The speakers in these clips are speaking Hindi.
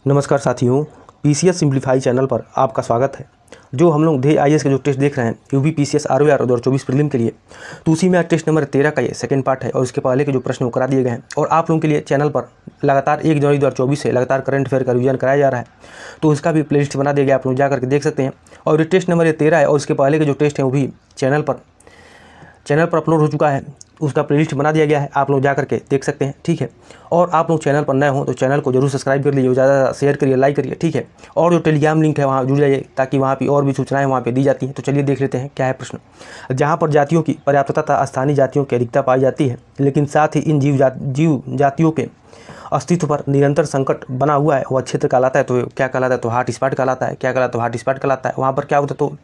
नमस्कार साथियों, पीसीएस सिंप्लीफाई चैनल पर आपका स्वागत है। जो हम लोग आईएएस के जो टेस्ट देख रहे हैं यूपी पीसीएस आरओआर 2024 प्रीलिम के लिए, तो उसी में टेस्ट नंबर 13 का ये सेकंड पार्ट है और इसके पहले के जो प्रश्न वो करा दिए गए हैं और आप लोगों के लिए चैनल पर लगातार 1 जनवरी 2024 से लगातार करंट अफेयर का रिवीजन कराया जा रहा है। तो इसका भी प्लेलिस्ट बना दिया गया, आप लोग जा करके देख सकते हैं। और ये टेस्ट नंबर 13 है और इसके पहले के जो टेस्ट हैं वो भी चैनल पर अपलोड हो चुका है, उसका प्लेलिस्ट बना दिया गया है, आप लोग जा करके देख सकते हैं। ठीक है, और आप लोग चैनल पर नए हो तो चैनल को जरूर सब्सक्राइब कर लीजिए, ज़्यादा शेयर करिए, लाइक करिए। ठीक है, और जो टेलीग्राम लिंक है वहाँ जुड़ जाइए ताकि वहाँ पे और भी सूचनाएं वहाँ पे दी जाती हैं। तो चलिए देख लेते हैं क्या है प्रश्न। जहाँ पर जातियों की पर्याप्तता तथा स्थानीय जातियों की अधिकता पाई जाती है, लेकिन साथ ही इन जीव जातियों के अस्तित्व पर निरंतर संकट बना हुआ है, वह क्षेत्र कहलाता है। तो क्या कहलाता है? तो हॉट स्पॉट कहलाता है। क्या कहलाता है? तो हॉट स्पॉट कहलाता है। वहाँ पर क्या होता है? तो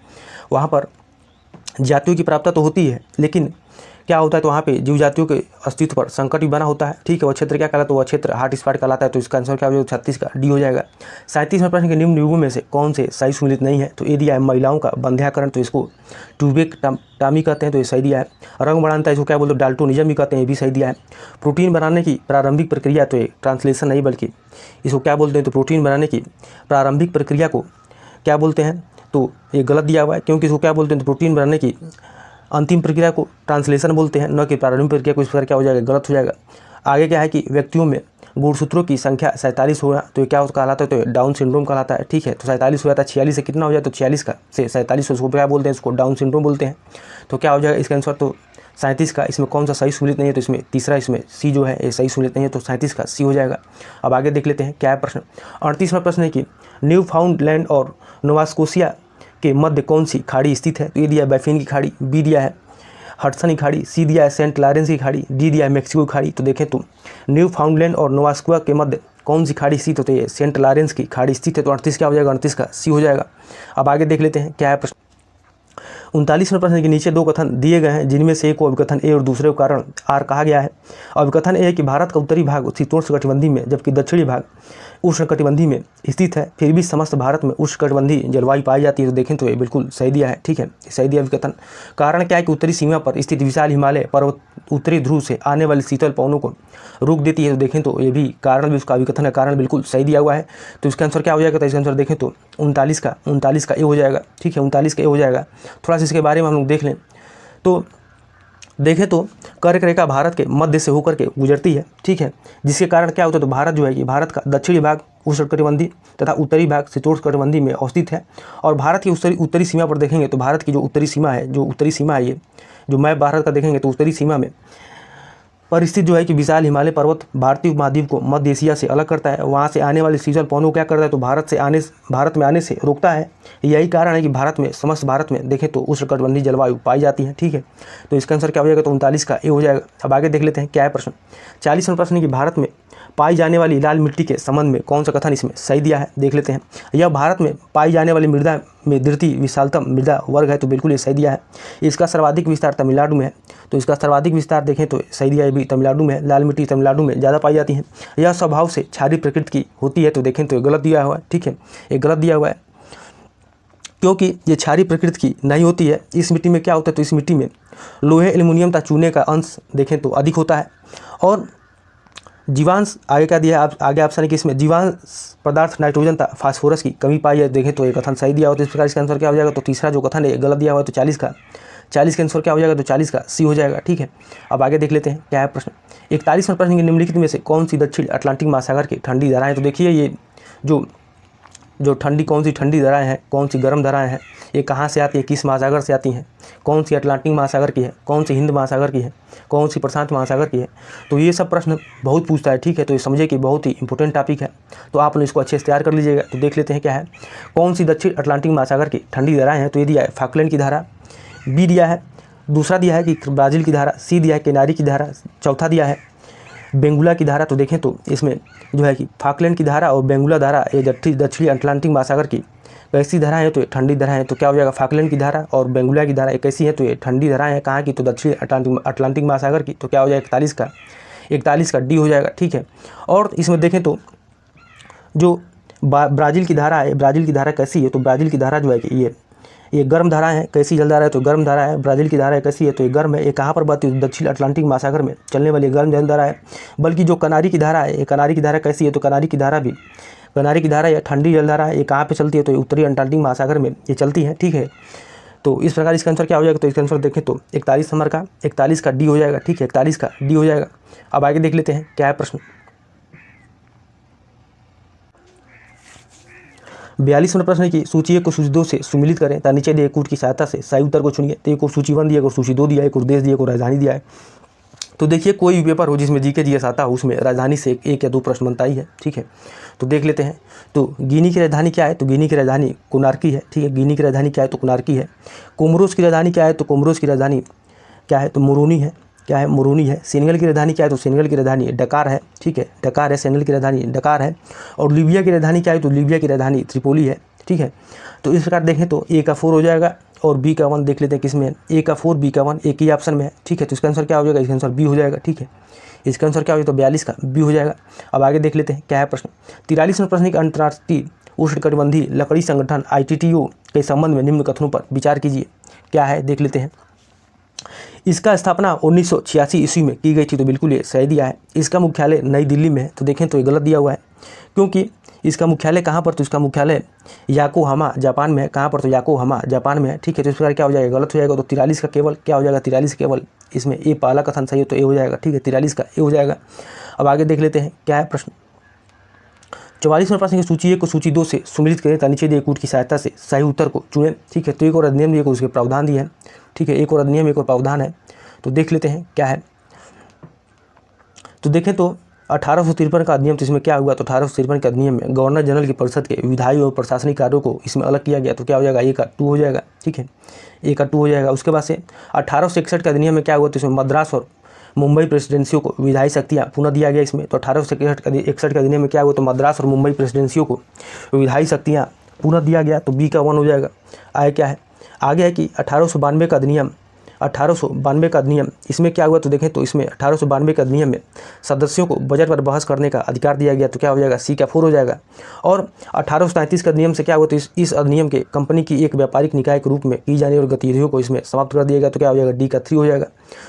वहाँ पर जातियों की प्राप्तता तो होती है, लेकिन क्या होता है? तो वहाँ पे जीव जातियों के अस्तित्व पर संकट भी बना होता है। ठीक है, वह क्षेत्र क्या कहलाता है? तो वह क्षेत्र हॉट स्पॉट कहलाता है। तो इसका आंसर क्या हो जाएगा? 36 का डी हो जाएगा। 37वें प्रश्न के निम्न युगों में से कौन से सही सम्मिलित नहीं है? तो ये दिया है महिलाओं का बंध्याकरण, तो इसको ट्यूबेक्टमी कहते हैं, तो ये सही दिया है। रंग बढ़ाता है, इसको क्या बोलते हैं? डाल्टोनिज्म भी कहते हैं, ये भी सही दिया है। प्रोटीन बनाने की प्रारंभिक प्रक्रिया, तो ये ट्रांसलेशन नहीं बल्कि इसको क्या बोलते हैं? तो प्रोटीन बनाने की प्रारंभिक प्रक्रिया को क्या बोलते हैं? तो ये गलत दिया हुआ है, क्योंकि इसको क्या बोलते हैं? तो प्रोटीन बनाने की अंतिम प्रक्रिया को ट्रांसलेशन बोलते हैं, न कि प्रारंभिक प्रक्रिया को। इस प्रकार क्या हो जाएगा? गलत हो जाएगा। आगे क्या है कि व्यक्तियों में गुणसूत्रों की संख्या 47 होगा, तो ये क्या कहलाता है? तो डाउन सिंड्रोम कहलाता है। ठीक है, तो 47 हो जाता है। 46 से कितना हो जाए? तो 46 का से 47 उसको क्या बोलते हैं? इसको डाउन सिंड्रोम बोलते हैं। तो क्या हो जाएगा इसका आंसर? तो 37 का। इसमें कौन सा सही सम्मिलित नहीं है? तो इसमें तीसरा, इसमें सी जो है ये सही सम्मिलित नहीं है, तो 37 का सी हो जाएगा। अब आगे देख लेते हैं क्या है प्रश्न। 38वां प्रश्न है कि न्यू फाउंडलैंड और नोवास्कोशिया के मध्य कौन सी खाड़ी स्थित है? तो ये दिया है बैफिन की खाड़ी, बी दिया है हडसन की खाड़ी, सी दिया है सेंट लॉरेंस की खाड़ी, डी दिया है मैक्सिको की खाड़ी। तो देखें तो न्यू फाउंडलैंड और नोवास्कोशिया के मध्य कौन सी खाड़ी स्थित होती है? सेंट लॉरेंस की खाड़ी स्थित है। तो 38 क्या हो जाएगा? 38 का सी हो जाएगा। अब आगे देख लेते हैं क्या है प्रश्न। 39वें प्रश्न के नीचे दो कथन दिए गए हैं, जिनमें से एक को अभिकथन ए और दूसरे को कारण आर कहा गया है। अभिकथन ए है कि भारत का उत्तरी भाग शीतोष्णकटिबंधीय में जबकि दक्षिणी भाग उष्णकटिबंधीय में स्थित है, फिर भी समस्त भारत में उष्णकटिबंधीय जलवायु पाई जाती है। तो देखें तो ये बिल्कुल सही दिया है। ठीक है, सही दिया अभिकथन। कारण क्या है कि उत्तरी सीमा पर स्थित विशाल हिमालय पर्वत उत्तरी ध्रुव से आने वाली शीतल पवनों को रोक देती है। तो देखें तो ये भी कारण भी उसका अभिकथन है, कारण बिल्कुल सही दिया हुआ है। तो इसका आंसर क्या हो जाएगा? तो इसका आंसर देखें तो 39 का ए हो जाएगा। ठीक है, 39 का ए हो जाएगा। थोड़ा सा इसके बारे में हम लोग देख लें तो देखें तो कर्क रेखा भारत के मध्य से होकर के गुजरती है। ठीक है, जिसके कारण क्या होता है? तो भारत जो है कि भारत का दक्षिणी भाग उष्णकटिबंधीय तथा उत्तरी भाग शीतोष्णकटिबंधीय में अवस्थित है। और भारत की उत्तरी सीमा पर देखेंगे तो भारत की जो उत्तरी सीमा है ये जो मैप भारत का देखेंगे तो उत्तरी सीमा में पर स्थित जो है कि विशाल हिमालय पर्वत भारतीय उपमहाद्वीप को मध्य एशिया से अलग करता है। वहाँ से आने वाले शीतल पवनों को क्या करता है? तो भारत में आने से रोकता है। यही कारण है कि समस्त भारत में देखें तो उष्णकटिबंधीय जलवायु पाई जाती है। ठीक है, तो इसका आंसर क्या हो जाएगा? तो 39 का ए हो जाएगा। अब आगे देख लेते हैं क्या है प्रश्न। 40वां प्रश्न है कि भारत में पाई जाने वाली लाल मिट्टी के संबंध में कौन सा कथन इसमें सही दिया है? देख लेते हैं। यह भारत में पाई जाने वाली मृदा में द्वितीय विशालतम मृदा वर्ग है, तो बिल्कुल ये सही दिया है। इसका सर्वाधिक विस्तार तमिलनाडु में है, तो इसका सर्वाधिक विस्तार देखें तो सही दिया है, भी तमिलनाडु में। लाल मिट्टी तमिलनाडु में ज़्यादा पाई जाती है। यह स्वभाव से क्षारीय प्रकृति की होती है, तो देखें तो ये गलत दिया हुआ है। ठीक है, ये गलत दिया हुआ है, क्योंकि ये क्षारीय प्रकृति की नहीं होती है। इस मिट्टी में क्या होता है? तो इस मिट्टी में लोहे एल्युमिनियम तथा चूने का अंश देखें तो अधिक होता है। और जीवांश आगे क्या दिया है? आगे ऑप्शन है कि इसमें जीवांश पदार्थ नाइट्रोजन तथा फास्फोरस की कमी पाई है। देखें तो ये कथन सही दिया हो, तो इस प्रकार इसका आंसर क्या हो जाएगा? तो तीसरा जो कथन है गलत दिया हुआ है। तो 40 का आंसर क्या हो जाएगा? तो 40 का सी हो जाएगा। ठीक है, अब आगे देख लेते हैं क्या है प्रश्न। 41वां प्रश्न के निम्नलिखित में से कौन सी दक्षिण अटलांटिक महासागर की ठंडी धाराएं? तो देखिए ये जो ठंडी कौन सी ठंडी धाराएं हैं, कौन सी गर्म धाराएं हैं, ये कहाँ से आती है? किस महासागर से आती हैं? कौन सी अटलांटिक महासागर की है, कौन सी हिंद महासागर की है, कौन सी प्रशांत महासागर की है? तो ये सब प्रश्न बहुत पूछता है। ठीक है, तो ये समझिए कि बहुत ही इंपॉर्टेंट टॉपिक है, तो आप लोग इसको अच्छे से तैयार कर लीजिएगा। तो देख लेते हैं क्या है। कौन सी दक्षिण अटलांटिक महासागर की ठंडी धाराएं हैं? तो ये दिया है फाकलैंड की धारा, बी दिया है, दूसरा दिया है कि ब्राज़ील की धारा, सी दिया है केनारी की धारा, चौथा दिया है बेंगुला की धारा। तो देखें तो इसमें जो है कि फाकलैंड की धारा और बेंगुला धारा ये दक्षिणी अटलांटिक महासागर की कैसी धारा है? तो ये ठंडी धारा है। तो क्या हो जाएगा? फाकलैंड की धारा और बेंगुला की धारा कैसी है? तो ये ठंडी धारा है। कहाँ की? तो दक्षिणी अटलांटिक महासागर की। तो क्या हो जाएगा? 41 का डी हो जाएगा। ठीक है, और इसमें देखें तो जो ब्राज़ील की धारा है, ब्राज़ील की धारा कैसी है? तो ब्राज़ील की धारा जो है कि ये गर्म धारा है। कैसी जलधारा है? तो गर्म धारा है। ब्राज़ील की धारा है कैसी है? तो ये गर्म है। ये कहाँ पर बहती है? दक्षिण अटलांटिक महासागर में चलने वाली गर्म जलधारा है। बल्कि जो कनारी की धारा है, ये कनारी की धारा कैसी है? तो कनारी की धारा भी कनारी की धारा या ठंडी जलधारा है, ये कहाँ पे चलती है, तो ये उत्तरी अंटार्कटिक महासागर में ये चलती है, ठीक है। तो इस प्रकार इसका आंसर क्या हो जाएगा, तो इसका आंसर देखें तो 41 नंबर का 41 का डी हो जाएगा, ठीक है, 41 का डी हो जाएगा। अब आगे देख लेते हैं क्या है प्रश्न। 42 नंबर प्रश्न है कि सूची 1 को सूची 2 से सुमिलित करें तथा नीचे दिए कूट की सहायता से सही उत्तर को चुनिए। तो एक को सूची 1 दिया, एक को सूची 2 दिया है, एक को देश दिया, एक को राजधानी दिया है। तो देखिए कोई भी पेपर हो जिसमें जीके जीएस आता हो उसमें राजधानी से एक या दो प्रश्न बनता ही है, ठीक है। तो देख लेते हैं। तो गिनी की राजधानी क्या है, तो गिनी की राजधानी कोनार्की है, ठीक है। गिनी की राजधानी क्या है, तो कोनार्की है। कोमोरोस की राजधानी क्या है, तो कोमोरोस की राजधानी क्या है, तो मोरोनी है, क्या है, मोरोनी है। सेनेगल की राजधानी क्या है, तो सेनेगल की राजधानी डकार है, ठीक है, डकार है। सेनेगल की राजधानी डकार है। और लीबिया की राजधानी क्या है, तो लीबिया की राजधानी त्रिपोली है, ठीक है। तो इस प्रकार देखें तो ए का 4 हो जाएगा और बी का 1 देख लेते हैं किसमें है, ए का 4 बी का 1 एक ही ऑप्शन में है, ठीक है। तो इसका आंसर क्या हो जाएगा, इसका आंसर बी हो जाएगा, ठीक है। इसका आंसर क्या हो जाएगा, तो 42 का बी हो जाएगा। अब आगे देख लेते हैं क्या है प्रश्न। 43वें प्रश्न, अंतर्राष्ट्रीय उष्णकटिबंधीय लकड़ी संगठन ITTO के संबंध में निम्न कथनों पर विचार कीजिए। क्या है देख लेते हैं। इसका स्थापना 1986 ईस्वी में की गई थी, तो बिल्कुल ये सही दिया है। इसका मुख्यालय नई दिल्ली में है, तो देखें तो ये गलत दिया हुआ है, क्योंकि इसका मुख्यालय कहाँ पर, तो इसका मुख्यालय याकोहामा जापान में है। कहाँ पर, तो याकोहामा जापान में है, ठीक है। तो इस प्रकार क्या हो जाएगा, गलत हो जाएगा। तो 43 का केवल क्या हो जाएगा, 43 केवल इसमें ए पहला कथन सही हो तो ए हो जाएगा, ठीक है। 43 का ए हो जाएगा। अब आगे देख लेते हैं क्या है प्रश्न। 44वें प्रश्न की सूची 1 को सूची 2 से सुमिलित करें तथा नीचे दिए कूट की सहायता से सही उत्तर को चुनें, ठीक है। तो एक और अधिनियम दिए, उसके प्रावधान दिए हैं, ठीक है। एक और अधिनियम, एक और प्रावधान है। तो देख लेते हैं क्या है। तो देखें तो 1853 का अधिनियम, तो इसमें क्या हुआ, तो 1853 के अधिनियम में गवर्नर जनरल की परिषद के विधायी और प्रशासनिक कार्यों को इसमें अलग किया गया। तो क्या हो जाएगा, ए का 2 हो जाएगा, ठीक है, ए का 2 हो जाएगा। उसके बाद से 1861 के अधिनियम में क्या हुआ, तो इसमें मद्रास और मुंबई प्रेसिडेंसियों को विधायी शक्तियाँ पुनः दिया गया इसमें। तो 1861 के अधिनियम में क्या हुआ, तो मद्रास और मुंबई प्रेसिडेंसियों को विधायी शक्तियाँ पुनः दिया गया। तो बी का 1 हो जाएगा। आगे क्या है, आगे है कि 1892 का अधिनियम, 1892 का अधिनियम, इसमें क्या हुआ, तो देखें तो इसमें 1892 के अधिनियम में सदस्यों को बजट पर बहस करने का अधिकार दिया गया। तो क्या हो जाएगा, सी का 4 हो जाएगा। और 1837 के अधिनियम से क्या हुआ, तो इस अधिनियम के कंपनी की एक व्यापारिक निकाय के रूप में की जाने वाली गतिविधियों को इसमें समाप्त कर दिया गया। तो क्या हो जाएगा, डी का 3 हो जाएगा।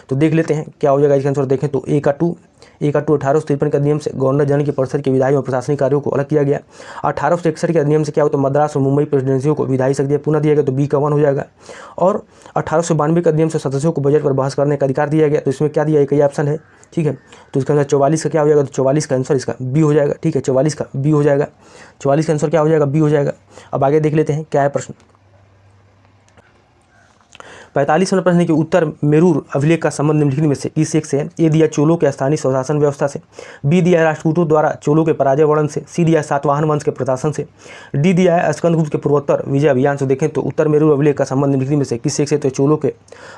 तो देख लेते हैं क्या हो जाएगा इसका आंसर। देखें तो ए का 2 1853 के अधिनियम से गवर्नर जनरल की परिषद के विधायी और प्रशासनिक कार्यों को अलग किया गया। 1861 के अधिनियम से क्या हुआ, तो मद्रास और मुंबई प्रेसिडेंसियों को विधायी शक्तियाँ पुनः दिया गया। तो बी का 1 हो जाएगा। और 1892 के अधिनियम से सदस्यों को बजट पर बहस करने का अधिकार दिया गया। तो इसमें क्या दिया, एक ही ऑप्शन है, ठीक है। तो इसका आंसर 44 का क्या हो जाएगा, तो 44 का आंसर इसका बी हो जाएगा, ठीक है। 44 का बी हो जाएगा। 44 का आंसर क्या हो जाएगा, बी हो जाएगा। अब आगे देख लेते हैं क्या है प्रश्न। 45वें प्रश्न के उत्तर मेरूर अभिलेख का संबंध निम्नलिखित में से किस एक से है। ए दिया चोलों के स्थानीय स्वशासन व्यवस्था से, बी दिया राष्ट्रकूटों द्वारा चोलों के पराजय वर्णन से, सी दिया सातवाहन वंश के प्रशासन से, डी दिया है स्कंदगुप्त के पूर्वोत्तर विजय अभियान से। देखें तो उत्तर मेरूर अभिलेख का संबंध निम्नलिखित में से किस एक से, तो चोलों के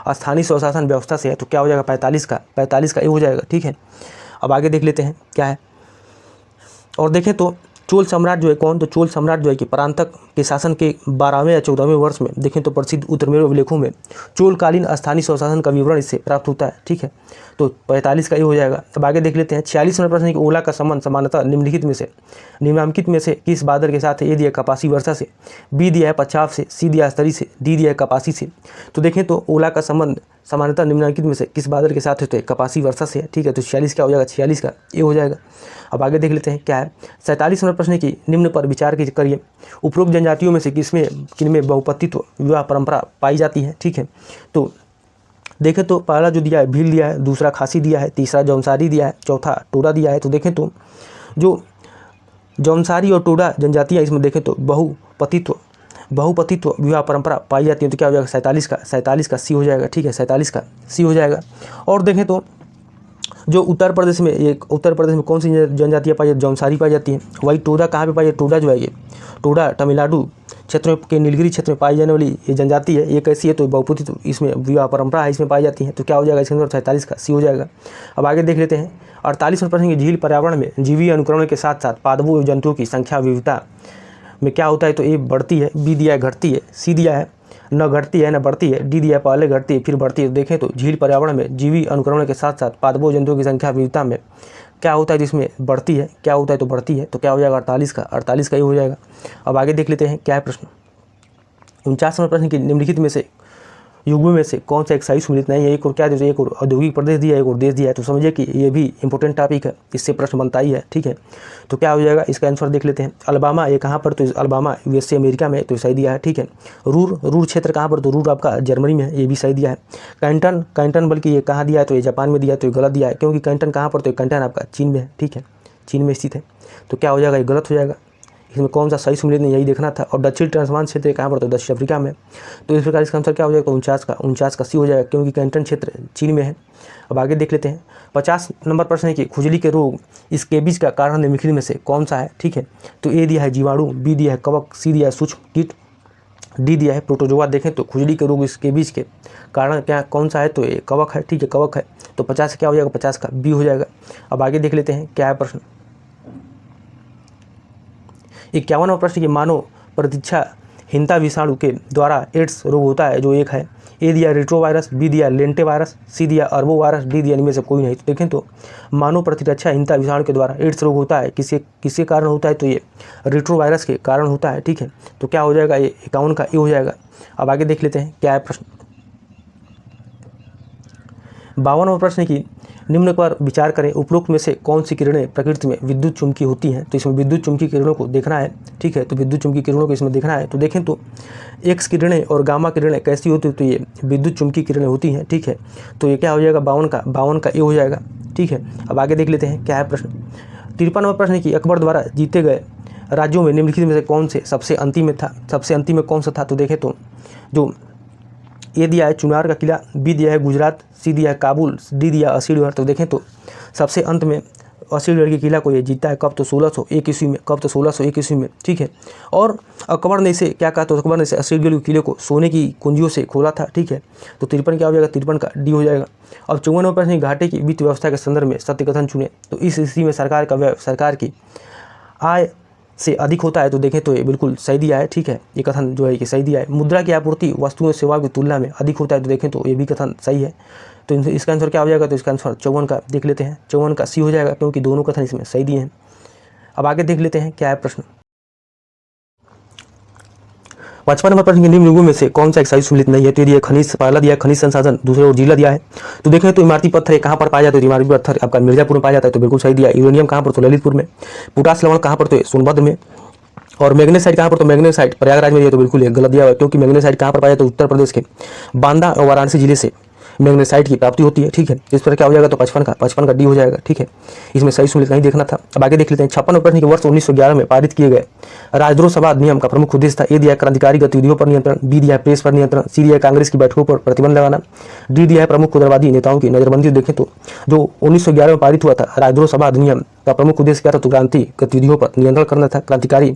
स्थानीय स्वशासन व्यवस्था से है। तो क्या हो जाएगा, 45 का ए हो जाएगा, ठीक है। अब आगे देख लेते हैं क्या है। और देखें तो चोल सम्राट जो है कौन, तो चोल सम्राट जो है कि परांतक के शासन के 12वें या 14वें वर्ष में देखें तो प्रसिद्ध उत्तरमेरू अभिलेखों में चोलकालीन स्थानीय स्वशासन का विवरण इससे प्राप्त होता है, ठीक है। तो 45 का ये हो जाएगा। अब आगे देख लेते हैं 46वें प्रश्न की ओला का संबंध समानतः निम्नलिखित में से किस बादल के साथ है। ए दिया कपासी वर्षा से, बी दिया है पच्छाव से, सी दिया स्तरी से, डी दिया है कपासी से। तो देखें तो ओला का संबंध समानतः निम्नलिखित में से किस बादल के साथ है, तो कपासी वर्षा से है, ठीक है। तो 46 क्या हो जाएगा, 46 का ये हो जाएगा। अब आगे देख लेते हैं क्या है। 47वें प्रश्न की निम्न पर विचार करिए। उपरोक्त जनजातियों में से किनमें बहुपतित्व विवाह परंपरा पाई जाती है, ठीक है। तो देखें तो पहला जो दिया है भील दिया है, दूसरा खासी दिया है, तीसरा जौनसारी दिया है, चौथा टोडा दिया है। तो देखें तो जो जौनसारी और टोडा जनजातियाँ इसमें देखें तो बहुपतित्व विवाह परंपरा पाई जाती है। तो क्या हो जाएगा, 47 का सी हो जाएगा, ठीक है। 47 का सी हो जाएगा। और देखें तो जो उत्तर प्रदेश में कौन सी जनजातियाँ पाई जाती है, जौनसारी पाई जाती है। वही टोडा कहाँ पे पाई जाती है, टोडा जो है ये टोडा तमिलनाडु क्षेत्र के नीलगिरी क्षेत्र में पाई जाने वाली ये जनजाति है। ये कैसी है, तो बहुपतित्व इसमें विवाह परंपरा है इसमें पाई जाती है। तो क्या हो जाएगा इसके अंदर, 47 का सी हो जाएगा। अब आगे देख लेते हैं 48वें प्रश्न की झील पर्यावरण में जीवी अनुकरण के साथ साथ पादपों एवं जंतुओं की संख्या विविधता में क्या होता है। तो ए बढ़ती है, बी दिया है घटती है, सी दिया है न घटती है न बढ़ती है, डी दिया पहले घटती है फिर बढ़ती है। देखें तो झील पर्यावरण में जीवी अनुकरण के साथ साथ पादपों जंतुओं की संख्या विविधता में क्या होता है, जिसमें बढ़ती है, क्या होता है, तो बढ़ती है। तो क्या हो जाएगा, 48 का ही हो जाएगा। अब आगे देख लेते हैं क्या है प्रश्न। 49वें प्रश्न की निम्नलिखित में से युग्म में से कौन सा एक सही सुमेलित नहीं है। एक और क्या दिया, एक और औद्योगिक प्रदेश दिया है, एक और देश दिया है। तो समझिए कि ये भी इंपॉर्टेंट टॉपिक है, इससे प्रश्न बनता ही है। ठीक है, तो क्या हो जाएगा, इसका आंसर देख लेते हैं। अलबामा ये कहाँ पर, तो अलबामा यूएसए अमेरिका में, तो सही दिया है। ठीक है, रूर क्षेत्र कहाँ पर, तो रूर आपका जर्मनी में है, ये भी सही दिया है। कैंटन बल्कि ये कहाँ दिया है, तो ये जापान में दिया है, तो ये गलत दिया है, क्योंकि कैंटन कहाँ पर, तो कैंटन आपका चीन में है। ठीक है, चीन में स्थित है। तो क्या हो जाएगा, ये गलत हो जाएगा। इसमें कौन सा सही सुमेलित नहीं, यही देखना था। और दक्षिण ट्रांसवान क्षेत्र कहाँ पर, तो दक्षिण अफ्रीका में। तो इस प्रकार इसका आंसर क्या हो जाएगा, 49 का सी हो जाएगा, क्योंकि कैंटन क्षेत्र चीन में है। अब आगे देख लेते हैं। 50 नंबर प्रश्न है कि खुजली के रोग स्केबीज का कारण निम्नलिखित में से कौन सा है। ठीक है, तो ए दिया है जीवाणु, बी दिया है कवक, सी दिया है सूक्ष्म कीट, डी दिया है प्रोटोजोआ। देखें तो खुजली के रोग स्केबीज के कारण क्या कौन सा है, तो ये कवक है। ठीक है, कवक है। तो 50 क्या हो जाएगा, 50 का बी हो जाएगा। अब आगे देख लेते हैं क्या है प्रश्न। 51वां प्रश्न की मानव प्रतीक्षाहीनता विषाणु के द्वारा एड्स रोग होता है, जो एक है। ए दिया रेट्रोवायरस, बी दिया लेंटे वायरस, सी दिया अर्बोवायरस, डी दिया इनमें से कोई नहीं। तो देखें तो मानव प्रतिरक्षाहीनता विषाणु के द्वारा एड्स रोग होता है, किसके कारण होता है, तो ये रेट्रोवायरस के कारण होता है। ठीक है, तो क्या हो जाएगा, ये 51 का ए हो जाएगा। अब आगे देख लेते हैं क्या है प्रश्न। 52वां प्रश्न है कि निम्न पर विचार करें, उपरोक्त में से कौन सी किरणें प्रकृति में विद्युत चुम्बकीय होती हैं। तो इसमें विद्युत चुम्बकीय किरणों को देखना है। ठीक है, तो विद्युत चुम्बकीय किरणों को इसमें देखना है। तो देखें तो एक्स किरणें और गामा किरणें कैसी होती है, तो ये विद्युत चुम्बकीय किरणें होती हैं। ठीक है, तो ये क्या हो जाएगा, 52 का ए हो जाएगा। ठीक है, अब आगे देख लेते हैं क्या है प्रश्न। 53वां प्रश्न है कि अकबर द्वारा जीते गए राज्यों में निम्नलिखित में से कौन से सबसे अंतिम में था, सबसे अंतिम में कौन सा था। तो देखें तो जो ए दिया है चुनार का किला, बी दिया है गुजरात, सी दिया है काबुल, डी दिया असीगढ़। तो देखें तो सबसे अंत में असीगढ़ के किला को ये जीता है, कब, तो 1601 ईस्वी में। कब, तो 1601 ईस्वी में। ठीक है, और अकबर ने इसे क्या कहा, तो अकबर ने इसे असीगढ़ के किले को सोने की कुंजियों से खोला था। ठीक है, तो 53 क्या हो जाएगा, 53 का डी हो जाएगा। अब 54वां प्रश्न, घाटे की वित्त व्यवस्था के संदर्भ में सत्य कथन चुने। तो इस स्थिति में सरकार का व्यय सरकार की आय से अधिक होता है। तो देखें तो ये बिल्कुल सही दिया है। ठीक है, ये कथन जो है कि सही दिया है। मुद्रा की आपूर्ति वस्तुओं और सेवाओं की तुलना में अधिक होता है। तो देखें तो ये भी कथन सही है। तो इसका आंसर क्या हो जाएगा, तो इसका आंसर 54 का देख लेते हैं। 54 का सी हो जाएगा, क्योंकि दोनों कथन इसमें सही दिए हैं। अब आगे देख लेते हैं क्या है प्रश्न। 55 नंबर प्रश्न के निम्न युगों में से कौन सा एक सही सुमेलित नहीं है। तो ये खनिज, पहला दिया खनिज संसाधन, दूसरे और जिला दिया है। तो देखें तो इमारती पत्थर कहाँ पर पाया जाता है, इमारती पत्थर आपका मिर्जापुर में पाया जाता है। तो बिल्कुल सही दिया। यूरेनियम कहाँ पर, तो ललितपुर में। पोटास लवण कहाँ पर, तो सोनभद्र में। और मैग्नेसाइट कहाँ पर, तो मैग्नेसाइट प्रयागराज में दिया। तो बिल्कुल गलत दिया हुआ है, क्योंकि मैग्नेसाइट कहाँ पर पाया जाता है, उत्तर प्रदेश के बांदा और वाराणसी जिले से मैग्नेसाइट की प्राप्ति होती है। ठीक है, इस पर क्या हो जाएगा, तो 55 का डी हो जाएगा। ठीक है, इसमें सही सुमेलित नहीं देखना था। अब आगे देख लेते हैं। 56 प्रश्न के वर्ष 1911 में पारित किए गए राजद्रोह सभा अधिनियम का प्रमुख उद्देश्य था। ए दिया क्रांतिकारी गतिविधियों पर नियंत्रण, बी दिया प्रेस पर नियंत्रण, सी दिया कांग्रेस की बैठकों पर प्रतिबंध लगाना, डी दिया है प्रमुख उग्रवादी नेताओं की नजरबंदी। देखें तो जो 1911 में पारित हुआ था राजद्रोह सभा अधिनियम का प्रमुख उद्देश्य क्या था, तो क्रांति गतिविधियों पर नियंत्रण करना था, क्रांतिकारी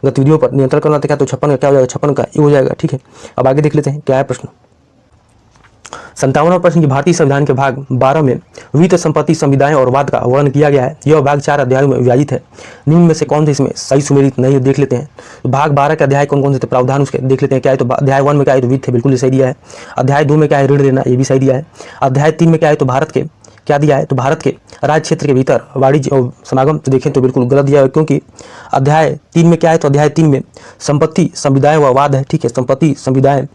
गतिविधियों पर नियंत्रण करना था। क्या, तो 56 का क्या हो जाएगा, 56 का ए हो जाएगा। ठीक है, अब आगे देख लेते हैं क्या है प्रश्न। 57वां प्रश्न की भारतीय संविधान के भाग 12 में वित्त संपत्ति संविदाएं और वाद का वर्णन किया गया है। यह भाग 4 अध्यायों में विभाजित है। निम्न में से कौन से इसमें सही सुमेलित नहीं है, देख लेते हैं। तो भाग 12 के अध्याय कौन कौन से थे, प्रावधान उसके देख लेते हैं क्या है। तो अध्याय 1 में क्या है, तो वित्त है, बिल्कुल सही दिया है। अध्याय 2 में क्या है, ऋण देना, ये भी सही दिया है। अध्याय 3 में क्या है, तो भारत के क्या दिया है, तो भारत के राज्य क्षेत्र के भीतर वाणिज्य और समागम। तो देखें तो बिल्कुल गलत दिया है, क्योंकि अध्याय 3 में क्या है, तो अध्याय 3 में संपत्ति संविदाएं व वाद है। ठीक है, संपत्ति संविदाएं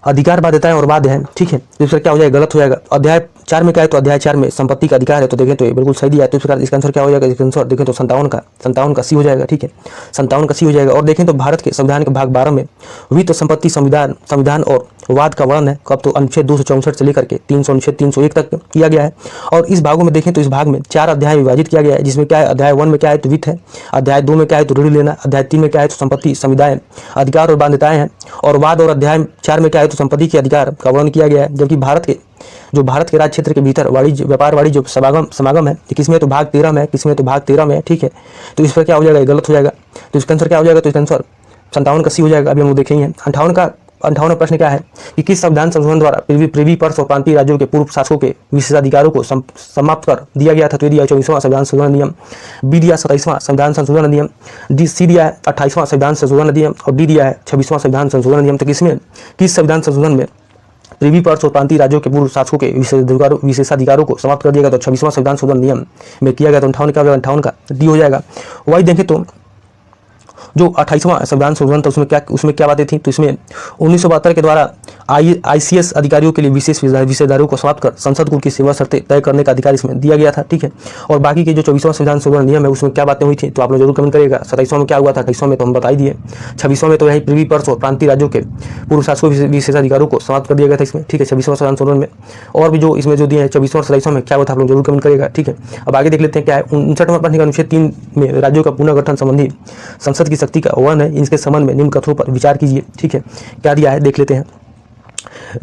अधिकार बाध्यताएं और वाद है। ठीक है, तो इसका क्या हो जाएगा, गलत हो जाएगा। अध्याय 4 में क्या है, तो अध्याय 4 में संपत्ति का अधिकार है। तो देखें तो ये बिल्कुल सही दिया है। तो इसका आंसर क्या हो जाएगा, इसका आंसर देखें तो 57 का सी हो जाएगा। ठीक है, 57 का सी हो जाएगा। और देखें तो भारत के संविधान के भाग 12 में वित्त संपत्ति संविधान और वाद का वर्णन है। कब, तो अनुच्छेद 264 से लेकर के 300 अनुच्छेद 301 तक किया गया है। और इस भागों में देखें तो इस भाग में 4 अध्याय विभाजित किया गया है, जिसमें क्या है, अध्याय 1 में क्या है, तो वित्त है। अध्याय 2 में क्या है, तो ऋण लेना। अध्याय 3 में क्या है, तो संपत्ति संविदाएं अधिकार और बाध्यताएं हैं और वाद। और अध्याय 4 में क्या है, तो संपत्ति के अधिकार का वर्णन किया गया है। जबकि भारत के राज्य क्षेत्र के भीतर वाणिज्य व्यापार वाणिज्य समागम है, किसमें, तो भाग 13 में, किसमें, तो भाग 13 में। ठीक है, तो इस पर क्या हो जाएगा, गलत हो जाएगा। तो इसका आंसर क्या हो जाएगा, तो इसका आंसर 57 का सी हो जाएगा। अभी हम लोग देखेंगे। 58वां प्रश्न क्या है कि किस संविधान संशोधन द्वारा प्रिवी पर्स और प्रांतीय राज्यों के पूर्व शासकों के विशेषाधिकारों को समाप्त कर दिया गया था। तो दिया 24वां संविधान संशोधन अधिनियम, बी दिया 27वां संविधान संशोधन अधिनियम, डी सी दिया है 28वां संविधान संशोधन अधिनियम और डी दिया है 26वां संविधान संशोधन अधिनियम। तो किस संविधान संशोधन में प्रिवी पर्स और प्रांतीय राज्यों के पूर्व शासकों के विशेषाधिकारों को समाप्त कर दिया गया। तो 26वां संविधान संशोधन नियम में किया गया। तो 58 का डी हो जाएगा। वही देखें तो जो 28वां संविधान संशोधन था उसमें क्या बातें थी, तो इसमें 1972 के द्वारा ICS अधिकारियों के लिए विशेष विषयधारों को समाप्त कर संसद को उनकी सेवा शर्तें तय करने का अधिकार इसमें दिया गया था, ठीक है। और बाकी के जो 24वां संविधान संशोधन नियम है उसमें क्या बातें हुई थी तो आप लोग जरूर कमेंट करिएगा। 27वां में क्या हुआ था, 28वां में तो हम बता ही दिए, 26वां में तो यही प्रीवी पर्स और प्रांतीय राज्यों के पूर्व शासकों विशेषाधिकारों को समाप्त कर दिया गया था इसमें, ठीक है, 26वां संविधान संशोधन में। और भी जो इसमें जो दिए हैं 24वां और 27वां में क्या हुआ था आप लोग जरूर कमेंट करिएगा, ठीक है। अब आगे देख लेते हैं क्या है 59वां पढ़ने का अनुच्छेद 3 में राज्यों का पुनर्गठन संबंधी संसद की शक्ति का वर्णन है। इसके संबंध में निम्न कथनों पर विचार कीजिए, ठीक है। क्या दिया है देख लेते हैं।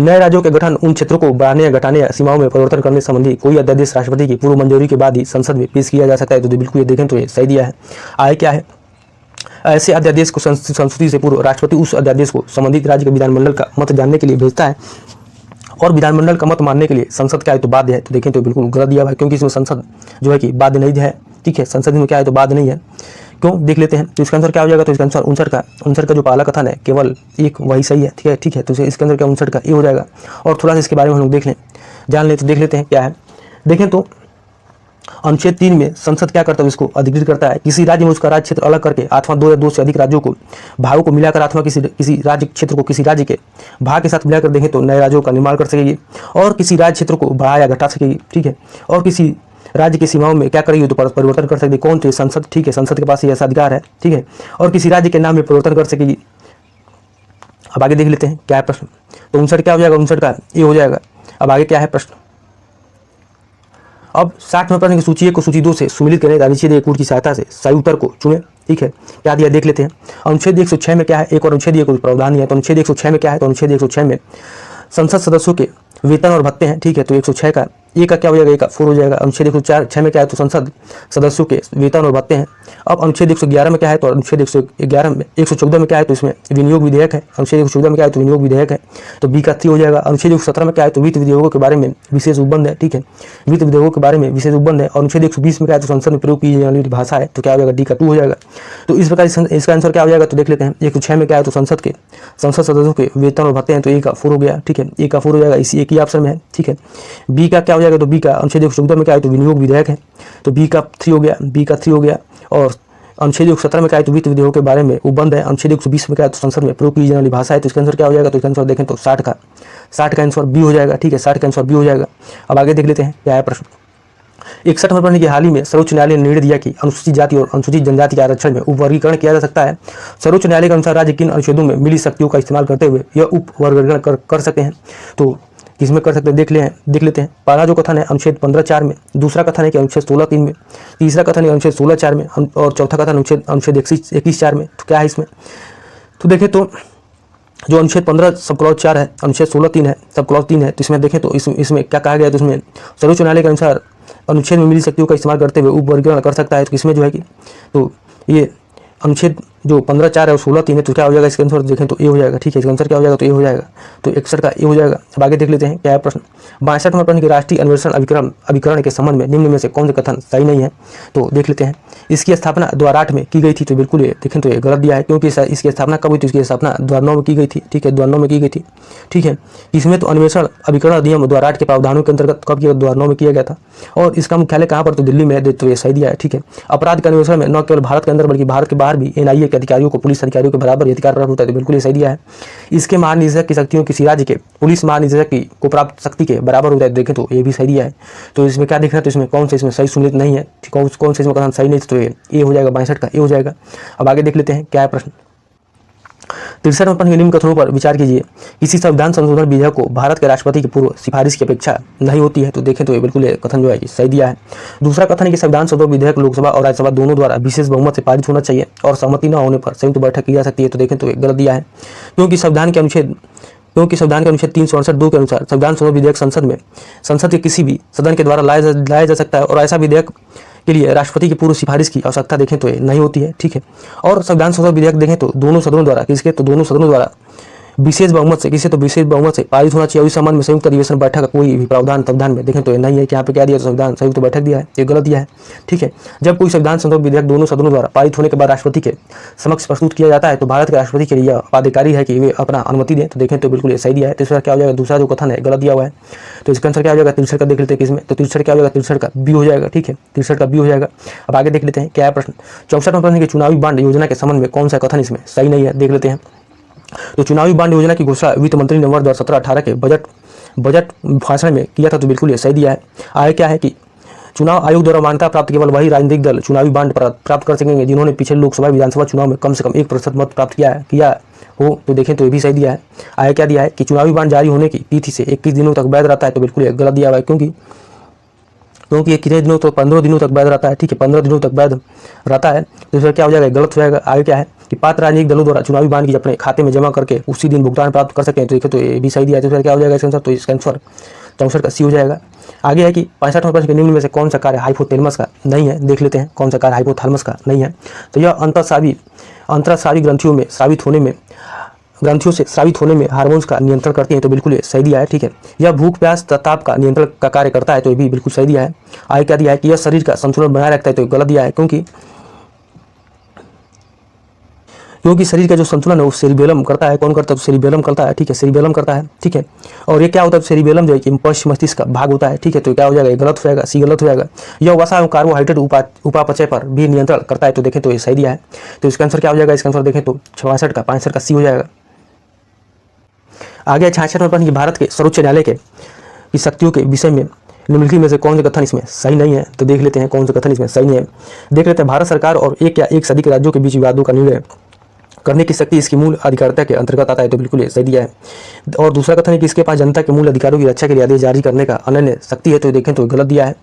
नए राज्यों के गठन उन क्षेत्रों को बढ़ाने या घटाने या सीमाओं में परिवर्तन करने संबंधी कोई अध्यादेश राष्ट्रपति की पूर्व मंजूरी के बाद ही संसद में पेश किया जा सकता है। तो बिल्कुल ये देखें तो ये सही दिया है। आगे क्या है, ऐसे अध्यादेश को संस्तुति से पूर्व राष्ट्रपति उस अध्यादेश को संबंधित राज्य के विधानमंडल का मत जानने के लिए भेजता है और विधानमंडल का मत मानने के लिए संसद क्या है तो बाध्य है। तो देखें तो बिल्कुल गलत दिया हुआ है, क्योंकि इसमें संसद जो है कि बाध्य नहीं है, ठीक है। संसद में क्या है तो बाध्य नहीं है, क्यों देख लेते हैं। तो इसका आंसर क्या हो जाएगा, तो इसका आंसर 59 का जो पहला कथन है केवल एक वही सही है, ठीक है, ठीक है। तो इसके अंदर क्या 59 का ये हो जाएगा। और थोड़ा सा इसके बारे में हम लोग देख लें, जान लें, तो देख लेते हैं क्या है। देखें तो अनुच्छेद 3 में संसद क्या करता है, इसको अधिकृत करता है। किसी राज्य में उसका राज्य क्षेत्र अलग करके अथवा 2 या 2 से अधिक राज्यों को भागों को मिलाकर अथवा किसी राज्य क्षेत्र को किसी राज्य के भाग के साथ मिलाकर देखें तो नए राज्यों का निर्माण कर सकेगी और किसी राज्य क्षेत्र को बढ़ा या घटा सकेगी, ठीक है। और किसी राज्य की सीमाओं में क्या करेगी तो परिवर्तन कर सकती है। कौन तो संसद, ठीक है, संसद के पास ये ऐसा अधिकार है, ठीक है। और किसी राज्य के नाम में परिवर्तन कर सकेगी। अब आगे देख लेते हैं क्या है प्रश्न। तो 59 क्या हो जाएगा, 59 का ये हो जाएगा। अब आगे क्या है प्रश्न। अब 60वें प्रश्न की सूची 1 को सूची 2 से सुमिलित करें, अनुच्छेद 1 की सहायता से सही उत्तर को चुने, ठीक है। क्या दिया देख लेते हैं। अनुच्छेद 106 में क्या है, एक और अनुच्छेद 1 कोई प्रावधान नहीं है। तो अनुच्छेद 106 में क्या है, तो अनुच्छेद 106 में संसद सदस्यों के वेतन और भत्ते हैं, ठीक है। तो 106 का ए का क्या हो जाएगा, ए का 4 हो जाएगा। अनुच्छेद 106 में क्या है तो संसद सदस्यों के वेतन और भत्ते हैं। अब अनुच्छेद 111 में क्या है तो अनुच्छेद 111 में 114 में क्या है तो इसमें विनियोग विधेयक है। अनुच्छेद 114 में क्या है तो विनियोग विधेयक है, तो बी का 3 हो जाएगा। अनुच्छेद 117 में क्या है तो वित्त विधेयकों के बारे में विशेष उपबंध है, ठीक है, वित्त विधेयकों के बारे में विशेष उपबंध है। और अनुच्छेद 120 में क्या है तो संसद में प्रयोग की जाने वाली भाषा है, तो क्या हो जाएगा डी का 2 हो जाएगा। तो इस प्रकार इसका आंसर क्या हो जाएगा तो देख लेते हैं। 106 में क्या है तो संसद सदस्यों के वेतन और भत्ते हैं, तो ए का 4 हो गया, ठीक है, ए का 4 हो जाएगा, इसी एक ही ऑप्शन में है, ठीक है। बी का क्या हो जाएगा तो बी का अनुच्छेद 114 में क्या है तो विनियोग विधेयक है, तो बी का 3 हो गया, बी का 3 हो गया। और अनुच्छेद 117 में क्या है तो वित्त विधेयकों के बारे में उपबंध है। अनुच्छेद 120 में क्या है तो संसद में प्रयोग की जाने वाली भाषा है। तो इसका आंसर क्या हो जाएगा, तो इसका आंसर देखें तो 60 का आंसर बी हो जाएगा, ठीक है, 60 का आंसर बी हो जाएगा। अब आगे देख लेते हैं क्या है प्रश्न। 61वें प्रश्न की हाल ही में सर्वोच्च न्यायालय ने निर्णय दिया कि अनुसूचित जाति और अनुसूचित जनजाति के आरक्षण में उपवर्गीकरण किया जा सकता है। सर्वोच्च न्यायालय के अनुसार राज्य किन अनुच्छेदों में मिली शक्तियों का इस्तेमाल करते हुए यह उपवर्गीकरण कर सकते हैं। तो किसमें कर सकते हैं देख लेते हैं। पहला जो कथन है अनुच्छेद 15(4) में, दूसरा कथन है कि अनुच्छेद 16(3) में, तीसरा कथन है अनुच्छेद 16(4) में और चौथा कथन अनुच्छेद 21(4) में। तो क्या है इसमें, तो देखें तो जो अनुच्छेद 15 सब क्लॉज 4 है, अनुच्छेद 16(3) है सब क्लॉज 3 है। तो इसमें देखें तो इसमें क्या कहा गया है, तो इसमें सर्वोच्च न्यायालय के अनुसार अनुच्छेद में मिली शक्तियों का इस्तेमाल करते हुए उपवर्गीकरण कर सकता है। तो किसमें जो है कि तो ये अनुच्छेद जो 15(4) है और 16(3) है। तो क्या हो जाएगा इसका आंसर देखें तो ए हो जाएगा, ठीक है, इसका आंसर क्या हो जाएगा तो ए हो जाएगा। तो 61 का ए हो जाएगा। अब आगे देख लेते हैं क्या है प्रश्न। 62वें प्रश्न की राष्ट्रीय अन्वेषण अभिकरण के संबंध में निम्न में से कौन से कथन सही नहीं है। तो देख लेते हैं। इसकी स्थापना द्वारा 8 में की गई थी, तो बिल्कुल ये देखें तो ये गलत दिया है, क्योंकि इसकी स्थापना कब हुई थी, इसकी स्थापना द्वारा 9 में की गई थी, ठीक है, द्वारा 9 में की गई थी, ठीक है। इसमें तो अन्वेषण अभिकरण अधिनियम द्वारा 8 के प्रावधानों के अंतर्गत कब किया, द्वारा 9 में किया गया था। और इसका मुख्यालय कहाँ पर, तो दिल्ली में है, तो ये सही दिया है, ठीक है। अपराध के अन्वेषण में न केवल भारत के अंदर बल्कि भारत के बाहर भी NIA के अधिकारियों को पुलिस अधिकारियों के बराबर अधिकार प्राप्त होता है, तो बिल्कुल ये सही दिया है। इसके महानिदेशक की शक्तियों किसी राज्य के पुलिस महानिदेशक को प्राप्त शक्ति के बराबर होता है, देखें तो ये भी सही दिया है। तो इसमें क्या देखना है, तो इसमें कौन से इसमें सही सुनित नहीं है, कौन से इसमें कथन सही नहीं, तो ये हो जाएगा 62 का ए हो जाएगा। अब आगे देख लेते हैं क्या है प्रश्न। 63वें प्रश्न के निम्न कथनों पर विचार कीजिए। किसी संविधान संशोधन विधेयक को भारत के राष्ट्रपति की पूर्व सिफारिश की अपेक्षा नहीं होती है। तो देखें तो ये बिल्कुल कथन जो है सही दिया है। दूसरा कथन है कि संविधान संशोधन विधेयक लोकसभा और राज्यसभा दोनों द्वारा विशेष बहुमत से पारित होना चाहिए और सहमति न होने पर संयुक्त बैठक की जा सकती है। तो देखें तो ये गलत दिया है, क्योंकि संविधान के अनुच्छेद 367(2) के अनुसार संविधान संशोधन विधेयक संसद के किसी भी सदन के द्वारा लाया जा सकता है और ऐसा विधेयक के लिए राष्ट्रपति की पूर्व सिफारिश की आवश्यकता देखें तो ये नहीं होती है, ठीक है। और संविधान संशोधन विधेयक देखें तो दोनों सदनों द्वारा दोनों सदनों द्वारा विशेष बहुमत से पारित होना चाहिए। इस संबंध में संयुक्त अधिवेशन बैठक का कोई भी प्रावधान संविधान में देखें तो ये नहीं है कि यहाँ पे क्या दिया, तो संविधान संयुक्त बैठक दिया है, ये गलत दिया है, ठीक है। जब कोई संविधान संशोधन विधेयक दोनों सदनों द्वारा पारित होने के बाद राष्ट्रपति के समक्ष प्रस्तुत किया जाता है तो भारत के राष्ट्रपति के लिए बाध्यकारी है कि वे अपना अनुमति दें। तो देखें तो बिल्कुल ये सही दिया है। तीसरा क्या हो जाएगा, दूसरा जो कथन है गलत दिया हुआ है। तो इसका आंसर क्या हो जाएगा, 63 का देख लेते हैं किसमें, तो 63 क्या हो जाएगा, 63 का बी हो जाएगा, ठीक है, 63 का बी हो जाएगा। अब आगे देख लेते हैं क्या है प्रश्न। 64वें प्रश्न की चुनावी बांड योजना के संबंध में कौन सा कथन इसमें सही नहीं है, देख लेते हैं। तो चुनावी बांड योजना की घोषणा वित्त मंत्री ने वर्ष 2017-18 के बजट भाषण में किया था, तो बिल्कुल ये सही दिया है। आगे क्या है कि चुनाव आयोग द्वारा मान्यता प्राप्त केवल वही राजनीतिक दल चुनावी बांड प्राप्त कर सकेंगे जिन्होंने पिछले लोकसभा विधानसभा चुनाव में कम से कम 1% मत प्राप्त किया हो, तो देखें तो ये भी सही दिया है। आगे क्या दिया है कि चुनावी बांड जारी होने की तिथि से 21 दिनों तक वैध रहता है, तो बिल्कुल गलत दिया हुआ है, क्योंकि ये कितने दिनों तक 15 दिनों तक वैध रहता है, ठीक है 15 दिनों तक वैध रहता है, तो इसका क्या हो जाएगा, गलत हो जाएगा। आगे क्या है कि पात्र राजनीतिक दलों द्वारा चुनावी बांड की अपने खाते में जमा करके उसी दिन भुगतान प्राप्त कर सकते हैं, तो देखिए तो ये भी सही दिया है। तो फिर क्या हो जाएगा इसका आंसर, तो इसका आंसर 64 का सी हो जाएगा। आगे है कि 65वां प्रश्न के निम्न में से कौन सा कार्य हाइपोथैलेमस का नहीं है, देख लेते हैं कौन सा कार्य हाइपोथैलेमस का नहीं है। तो यह अंतःस्रावी ग्रंथियों से स्रावित होने में हार्मोन्स का नियंत्रण करती हैं, तो बिल्कुल ये सही दिया है, ठीक है। यह भूख प्यास ताप का नियंत्रण का कार्य करता है, तो ये भी बिल्कुल सही दिया है। आगे क्या दिया है कि यह शरीर का संतुलन बनाए रखता है, तो गलत दिया है, क्योंकि शरीर का जो संतुलन है वो सेरिबेलम करता है। कौन करता है, तो सेरिबेलम करता है, ठीक है सेरिबेलम करता है, ठीक है। और ये क्या होता है, सेरिबेलम जो है कि पश्चिम मस्तिष्क का भाग होता है, ठीक है। तो क्या हो जाएगा, गलत हो जाएगा, सी गलत हो जाएगा। यह वसा एवं कार्बोहाइड्रेट उपापचय पर भी नियंत्रण करता है, तो देखें तो ये सही दिया है। तो इसका आंसर क्या हो जाएगा, इसका आंसर देखें तो 65 का सी हो जाएगा। आगे 66वां प्रश्न, भारत के सर्वोच्च न्यायालय की शक्तियों के विषय में निम्नलिखित में से कौन से कथन इसमें सही नहीं है, तो देख लेते हैं कौन से कथन इसमें सही नहीं है। देख लेते हैं, भारत सरकार और एक या एक से अधिक राज्यों के बीच विवादों का निर्णय करने की शक्ति इसकी मूल अधिकारिता के अंतर्गत आता है, तो बिल्कुल ये सही दिया है। और दूसरा कथन है कि इसके पास जनता के मूल अधिकारों की रक्षा के लिए आदेश जारी करने का अनन्य शक्ति है, तो देखें तो गलत दिया है।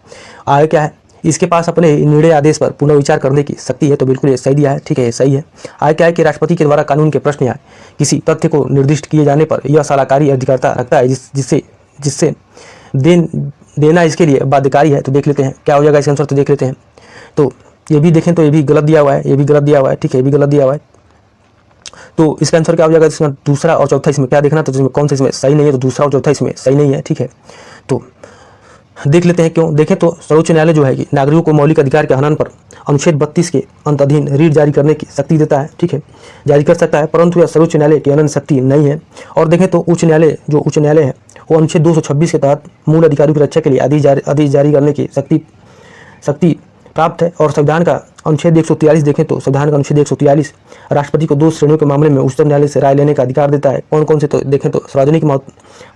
आगे क्या है, इसके पास अपने निर्णय आदेश पर पुनर्विचार करने की शक्ति है, तो बिल्कुल ये सही दिया है, ठीक है ये सही है। आगे क्या है कि राष्ट्रपति के द्वारा कानून के प्रश्न या किसी तथ्य को निर्दिष्ट किए जाने पर यह सलाहकारी अधिकारिता रखता है, जिससे देना इसके लिए बाध्यकारी है, तो देख लेते हैं क्या हो जाएगा इसका आंसर, तो देख लेते हैं। तो ये भी देखें तो ये भी गलत दिया हुआ है, ये भी गलत दिया हुआ है, ठीक है ये भी गलत दिया हुआ है। तो इसका आंसर क्या हो जाएगा, इसमें दूसरा और चौथा इसमें क्या देखना, तो इसमें कौन सा इसमें सही नहीं है, तो दूसरा और चौथा इसमें सही नहीं है, ठीक है। तो देख लेते हैं क्यों। देखें तो सर्वोच्च न्यायालय जो है कि नागरिकों को मौलिक अधिकार के हनन पर अनुच्छेद 32 के अंतअधीन रीट जारी करने की शक्ति देता है, ठीक है जारी कर सकता है, परंतु यह सर्वोच्च न्यायालय की अनंत शक्ति नहीं है। और देखें तो उच्च न्यायालय है वो अनुच्छेद 226 के तहत मूल अधिकारों की रक्षा के लिए आदेश जारी करने की शक्ति प्राप्त है। और संविधान का अनुच्छेद 143 देखें तो संविधान का अनुच्छेद 143 राष्ट्रपति को 2 श्रेणियों के मामले में उच्चतम न्यायालय से राय लेने का अधिकार देता है। कौन कौन से, तो देखें तो सार्वजनिक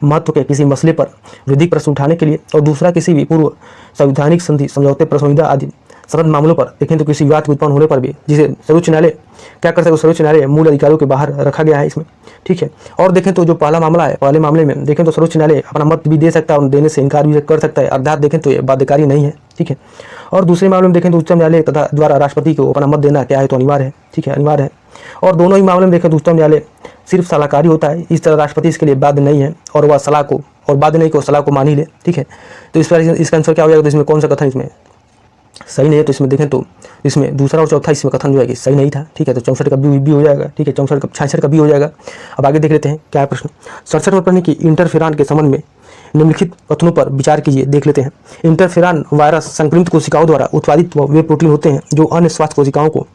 महत्व के किसी मसले पर विधिक प्रश्न उठाने के लिए, और दूसरा किसी भी पूर्व संवैधानिक संधि समझौते प्रसंविदा आदि सरल मामलों पर, देखें तो किसी विवाद के उत्पन्न होने पर भी, जिसे सर्वोच्च न्यायालय क्या कर सकते, सर्वोच्च न्यायालय मूल अधिकारों के बाहर रखा गया है इसमें, ठीक है। और देखें तो जो पहला मामला है, पहले मामले में देखें तो सर्वोच्च न्यायालय अपना मत भी दे सकता है और देने से इनकार भी कर सकता है, अर्थात देखें तो ये बाध्यकारी नहीं है, ठीक है। और दूसरे मामले में देखें तो उच्चतम न्यायालय तथा द्वारा राष्ट्रपति को अपना मत देना क्या है, तो अनिवार्य है, ठीक है अनिवार्य है। और दोनों ही मामले में देखें तो उच्चतम न्यायालय सिर्फ सलाहकारी होता है, इस तरह राष्ट्रपति इसके लिए बाध्य नहीं है, और वह सलाह को और बाध्य नहीं को सलाह को मान ही ले, ठीक है। तो इस पर इसका आंसर क्या हो जाएगा, तो इसमें कौन सा कथन इसमें सही नहीं है, तो इसमें देखें तो इसमें दूसरा और चौथा इसमें कथन जो है कि सही नहीं था, ठीक है। तो 64 का बी हो जाएगा, ठीक है 66 का बी हो जाएगा। अब आगे देख लेते हैं क्या है प्रश्न। 67वां प्रश्न की इंटरफेरॉन के संबंध में निम्नलिखित कथनों पर विचार कीजिए, देख लेते हैं। इंटरफेरॉन वायरस संक्रमित कोशिकाओं द्वारा उत्पादित वे प्रोटीन होते हैं जो अन्य स्वास्थ्य कोशिकाओं को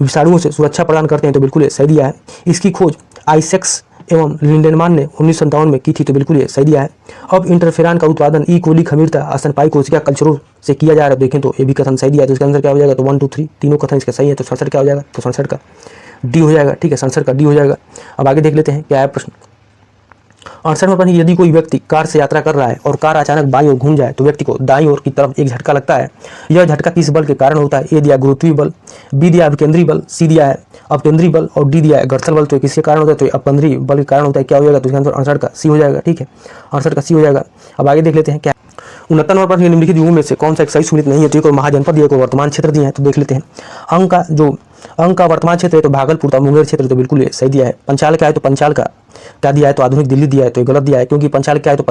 विषाणुओं से सुरक्षा प्रदान करते हैं, तो बिल्कुल ये सही दिया है। इसकी खोज आइसेक्स एवं लिंडेनमान ने 1957 में की थी, तो बिल्कुल ये सही दिया है। अब इंटरफेरॉन का उत्पादन ई कोली खमीरता स्तनपायी कोशिका कल्चरों से किया जा रहा है, देखें तो ये भी कथन सही दिया है। तो इसका आंसर क्या हो जाएगा, तो 1 2 3 तीनों कथन इसका सही है। तो 67 क्या हो जाएगा, तो 67 का डी हो जाएगा, ठीक है 67 का डी हो जाएगा। अब आगे देख लेते हैं क्या है प्रश्न। 68वां प्रश्न, यदि कोई व्यक्ति कार से यात्रा कर रहा है और कार अचानक बाईं ओर घूम जाए तो व्यक्ति को दाईं ओर की तरफ एक झटका लगता है, यह झटका किस बल के कारण होता है। ए दिया गुरुत्वीय बल, बी दिया अभिकेंद्रीय बल, सी दिया है अपकेंद्रीय बल, और डी दिया है घर्षण बल। तो किसके कारण होता है, तो अपकेंद्रीय बल के कारण होता है। क्या हो जाएगा, तो इसका आंसर 68 का सी हो जाएगा, ठीक है 68 का सी हो जाएगा। अब आगे देख लेते हैं क्या 69वां प्रश्न, निम्नलिखित युगों में से कौन सा एक सही सुनित नहीं है। तो एक और महाजनपद दिया, एक वर्तमान क्षेत्र दिया है, तो देख लेते हैं। अंक का वर्तमान क्षेत्र है तो भागलपुर था, मुंगेर क्षेत्र, तो बिल्कुल सही दिया है। पंचाल क्या है, तो पंचाल का क्या दिया है, तो आधुनिक दिल्ली दिया है, तो गलत दिया है, क्योंकि पंचाल क्या है, तो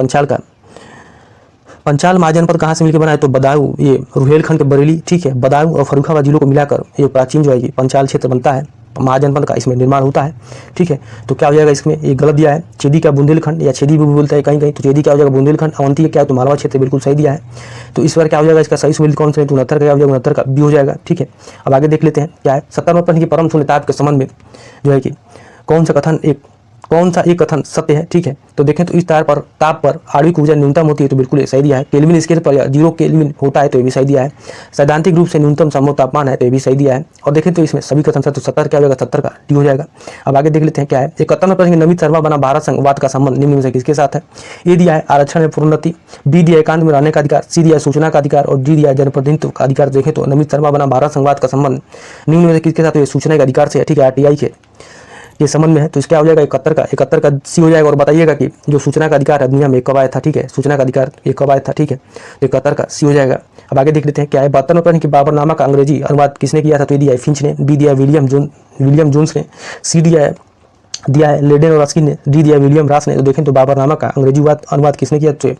पंचाल महाजनपद कहाँ से मिलकर बना है, तो बदायूं, ये रुहेलखंड के बरेली, ठीक है बदायूं और फर्रुखाबाद जिलों को मिलाकर ये प्राचीन जो है ये पंचाल क्षेत्र बनता है, महाजनपद का इसमें निर्माण होता है, ठीक है। तो क्या हो जाएगा इसमें, ये गलत दिया है। छेदी का बुंदेलखंड या छेदी भी बोलता है कहीं कहीं, तो छेदी क्या हो जाएगा बुंदेलखंड। अवंती क्या है, तो मालवा क्षेत्र, बिल्कुल सही दिया है। तो इस बार क्या हो जाएगा, इसका सही सुमेलित कौन सा है, तो 69 का क्या हो जाएगा, 69 का बी हो जाएगा, ठीक है। अब आगे देख लेते हैं क्या है 70वां प्रश्न की परम शून्य ताप के संबंध में जो है कि कौन सा कथन एक कौन सा एक कथन सत्य है? ठीक है, तो देखें तो इस ताप पर आणविक ऊर्जा न्यूनतम होती है, तो बिल्कुल सही दिया है। केल्विन स्केल पर 0 केल्विन होता है, तो ये भी सही दिया है। सैद्धांतिक रूप से न्यूनतम संभव तापमान है, तो ये भी सही दिया है। और देखें तो इसमें सभी कथन सत्य, तो 70 क्या हो जाएगा? 70 का डी हो जाएगा। अब आगे देख लेते हैं क्या है। 71वां प्रश्न, नमित शर्मा बना भारत संघवाद का संबंध निम्न में से किसके साथ है? ए दिया है आरक्षण में प्रोन्नति, बी दिया एकांत में रहने का अधिकार, सी दिया सूचना का अधिकार और डी दिया जनप्रतिनिधित्व का अधिकार। देखें तो नमित शर्मा बना भारत संघवाद का संबंध निम्न में से किसके साथ? तो ये सूचना के अधिकार से है, ठीक है, आरटीआई के ये संबंध में है। तो इसका हो जाएगा 71 का सी हो जाएगा। और बताइएगा कि जो सूचना का अधिकार अधिनियम कब आया था? ठीक है, सूचना का अधिकार ये कब आया था? ठीक है, तो 71 का सी हो जाएगा। अब आगे देख लेते हैं क्या है। 72वें प्रश्न की बाबरनामा का अंग्रेजी अनुवाद किसने किया था? तो ये दिया है फिंच ने, बी दिया विलियम जोन्स ने, सी दिया है लेडेन और रस्किन ने, डी दिया विलियम रास ने। तो देखें तो बाबरनामा का अंग्रेजी अनुवाद किसने किया? तो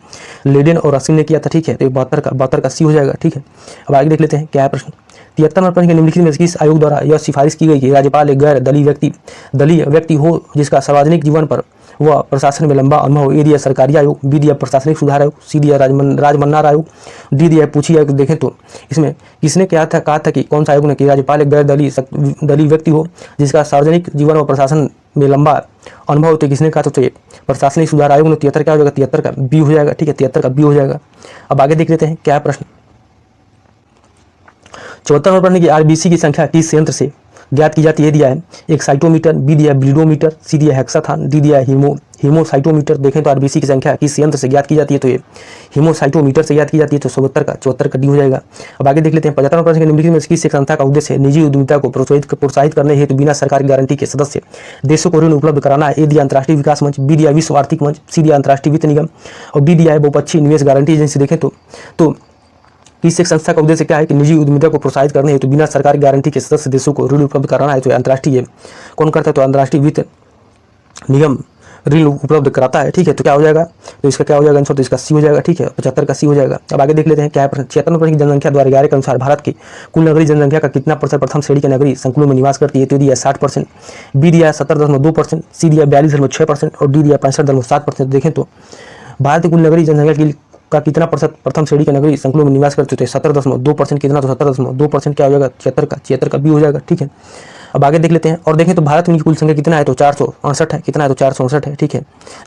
लेडेन और रस्किन ने किया था, ठीक है, तो 72 का सी हो जाएगा, ठीक है। अब आगे देख लेते हैं क्या है प्रश्न। 73वें प्रश्न के निम्नलिखित में किस आयोग द्वारा यह सिफारिश की गई कि राज्यपाल एक गैर दलीय व्यक्ति हो जिसका सार्वजनिक जीवन पर वह प्रशासन में लंबा अनुभव हो? ए दिया सरकारी आयोग, बी दिया प्रशासनिक सुधार आयोग, सी दिया राजमन्नार आयोग, डी दिया पूछी आयोग। देखें तो इसमें किसने कहा था कि कौन सा आयोग ने कि राज्यपाल एक गैर दलीय व्यक्ति हो जिसका सार्वजनिक जीवन और प्रशासन में लंबा अनुभव हो? तो किसने कहा? तो ये प्रशासनिक सुधार आयोग ने। 73 क्या हो जाएगा? 73 का बी हो जाएगा, ठीक है, 73 का बी हो जाएगा। अब आगे देख लेते हैं क्या है प्रश्न। 74वें प्रश्न की आरबीसी की संख्या किस यंत्र से ज्ञात की जाती है? दिया है एक साइटोमीटर, बी दिया ब्लीडोमीटर, सी दिया हेक्साथान, डी दिया हीमोसाइटोमीटर। देखें तो आरबीसी की संख्या किस यंत्र से ज्ञात की जाती है? तो ये हीमोसाइटोमीटर से ज्ञात की जाती है, तो 74 का डी हो जाएगा। अब आगे देख लेते हैं 75वें प्रश्न के निम्नलिखित में किस संस्था का उद्देश्य है निजी उद्यमिता को प्रोत्साहित करने हेतु बिना सरकारी गारंटी के सदस्य देशों को ऋण उपलब्ध कराना है? ए दिया अंतर्राष्ट्रीय विकास मंच, बी दिया विश्व आर्थिक मंच, सी दिया अंतर्राष्ट्रीय वित्त निगम और डी दिया है बहुपक्षीय निवेश गारंटी एजेंसी। देखें तो इस एक संस्था का उद्देश्य क्या है कि निजी उद्यमिता को प्रोत्साहित करने हेतु बिना सरकारी गारंटी के सदस्य देशों को ऋण उपलब्ध कराना है। तो अंतर्राष्ट्रीय कौन करता है? तो अंतर्राष्ट्रीय वित्त निगम ऋण उपलब्ध कराता है, ठीक है, तो क्या हो जाएगा? तो इसका क्या हो जाएगा आंसर? तो इसका सी हो जाएगा, ठीक है, 75 का सी हो जाएगा। अब आगे देख लेते हैं क्या है प्रश्न। 76वें प्रश्न की जनसंख्या द्वारा 11 के अनुसार भारत की कुल नगरीय जनसंख्या का कितना % प्रथम श्रेणी के नगरीय संकुलों में निवास करती है? तो दिया 60%, बी दिया 70.2%, सी दिया 42.6% और डी दिया 65.7%। देखें तो भारत की कुल नगरीय जनसंख्या का कितना % प्रथम श्रेणी के नगरीय संकुलों में निवास करते थे? 70.2%। कितना? तो 70.2% क्या हो जाएगा? 76 का बी हो जाएगा, ठीक है। अब आगे देख लेते हैं और देखें तो भारत में कुल संख्या कितना है? तो 468 है। कितना है? तो 468 है, ठीक है,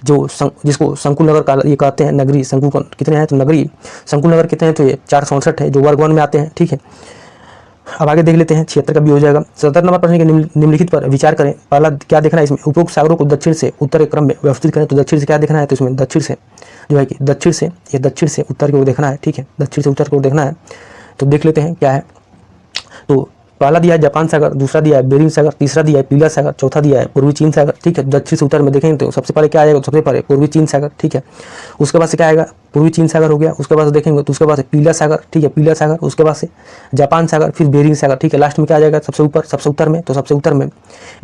जो जिसको संकुल नगर ये कहते हैं। नगरीय संकुल कितने हैं? तो नगरीय संकुल नगर कितने हैं? तो ये 468 है, जो वर्ग 1 में आते हैं, ठीक है। अब आगे देख लेते हैं 76 का बी हो जाएगा। 77 नंबर प्रश्न के निम्नलिखित पर विचार करें। पहला क्या देखना है इसमें? उपरोक्त सागरों को दक्षिण से उत्तर के क्रम में व्यवस्थित करें। तो दक्षिण से क्या देखना है? तो इसमें दक्षिण से जो है कि दक्षिण से उत्तर की ओर देखना है, ठीक है, दक्षिण से उत्तर की ओर देखना है। तो देख लेते हैं क्या है। तो पहला दिया है जापान सागर, दूसरा दिया है बेरिंग सागर, तीसरा दिया है पीला सागर, चौथा दिया है पूर्वी चीन सागर, ठीक है। दक्षिण से उत्तर में देखेंगे तो सबसे पहले क्या आएगा? सबसे पहले पूर्वी चीन सागर, ठीक है। उसके बाद से क्या आएगा? पूर्वी चीन सागर हो गया। उसके बाद से देखेंगे तो उसके बाद से पीला सागर, ठीक है, पीला सागर। उसके बाद से जापान सागर, फिर बेरिंग सागर, ठीक है। लास्ट में क्या आ जाएगा? सबसे ऊपर, सबसे उत्तर में, तो सबसे उत्तर में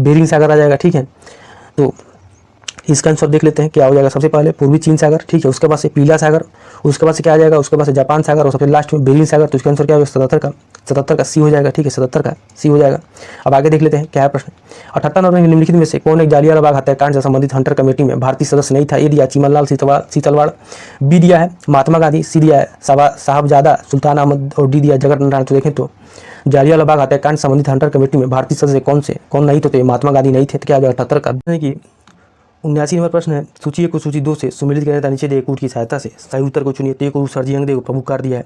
बेरिंग सागर आ जाएगा, ठीक है। तो इसका आंसर देख लेते हैं क्या हो जाएगा। सबसे पहले पूर्वी चीन सागर, ठीक है, उसके बाद से पीला सागर, उसके बाद से क्या आ जाएगा? उसके बाद से जापान सागर और सबसे लास्ट में बेरिंग सागर। तो इसका आंसर क्या होगा? 77 का सी हो जाएगा, ठीक है, 77 का सी हो जाएगा। अब आगे देख लेते हैं क्या है प्रश्न। 78 नंबर निम्नलिखित में से कौन एक जालियांवाला बाग हत्याकांड से संबंधित हंटर कमेटी में भारतीय सदस्य नहीं था? ए दिया चिमनलाल सीतलवाड़, बी दिया है महात्मा गांधी, सी दिया है साहबजादा सुल्तान अहमद और डी दिया जगत नारायण। तो देखें तो जालियांवाला बाग हत्याकांड संबंधित हंटर कमेटी में भारतीय सदस्य कौन नहीं? तो महात्मा गांधी नहीं थे। तो क्या हो जाएगा? 78 का। कि 79 नंबर प्रश्न है। सूची 1 को सूची 2 से सुमेलित किया जाता है। नीचे दिए कूट की सहायता से सही उत्तर को चुनिए। तो एक सर्जी अंगदे को प्रमुख कार्य दिया है।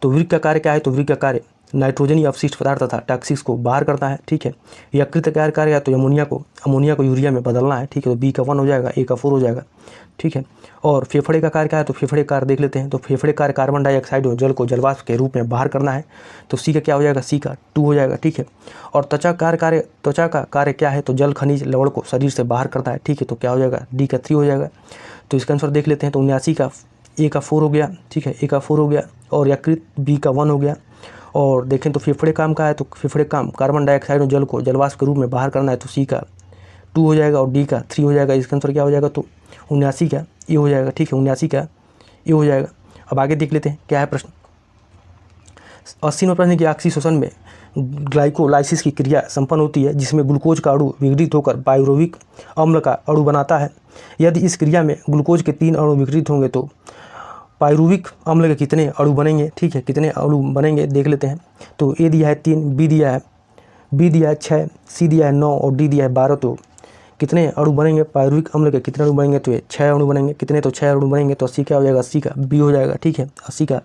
तो वृक्क का कार्य क्या है? तो वृक्क का कार्य नाइट्रोजनी अपशिष्ट पदार्थ तथा टॉक्सिक्स को बाहर करता है, ठीक है। यकृत का कार्य है तो अमोनिया को यूरिया में बदलना है, ठीक है। तो बी का 1 हो जाएगा, ए का 4 हो जाएगा, ठीक है। और फेफड़े का कार्य क्या है? तो फेफड़े कार्य देख लेते हैं। तो फेफड़े कार्य कार्बन डाइऑक्साइड और जल को जलवाष्प के रूप में बाहर करना है। तो सी का क्या हो जाएगा? सी का 2 हो जाएगा, ठीक है। और त्वचा का कार्य क्या है? तो जल खनिज लवण को शरीर से बाहर करता है, ठीक है। तो क्या हो जाएगा? डी का 3 हो जाएगा। तो इसका आंसर देख लेते हैं। तो 79 का ए का 4 हो गया, ठीक है, ए का 4 हो गया। और यकृत बी का 1 हो गया। और देखें तो फेफड़े काम का है तो फेफड़े काम कार्बन डाइऑक्साइड और जल को जलवाष्प के रूप में बाहर करना है। तो सी का 2 हो जाएगा और डी का 3 हो जाएगा। इसका आंसर क्या हो जाएगा? तो 79 का ए हो जाएगा, ठीक है, 79 का ए हो जाएगा। अब आगे देख लेते हैं क्या है प्रश्न। 80वें प्रश्न की ऑक्सीशोषण में ग्लाइकोलाइसिस की क्रिया संपन्न होती है जिसमें ग्लूकोज का अणु विघटित होकर पाइरुविक अम्ल का अणु बनाता है। यदि इस क्रिया में ग्लूकोज के 3 अणु विघटित होंगे तो पाइरुविक अम्ल के कितने अणु बनेंगे, ठीक है, कितने अणु बनेंगे देख लेते हैं। तो ए दिया है 3, बी दिया है 6, सी दिया है 9 और डी दिया है 12। तो कितने अणु बनेंगे पायरुविक अम्ल के, कितने अणु बनेंगे तो ये 6 अणु बनेंगे, कितने तो 6 अणु बनेंगे तो 80 क्या हो जाएगा, 80 का बी हो जाएगा। ठीक है, 80 का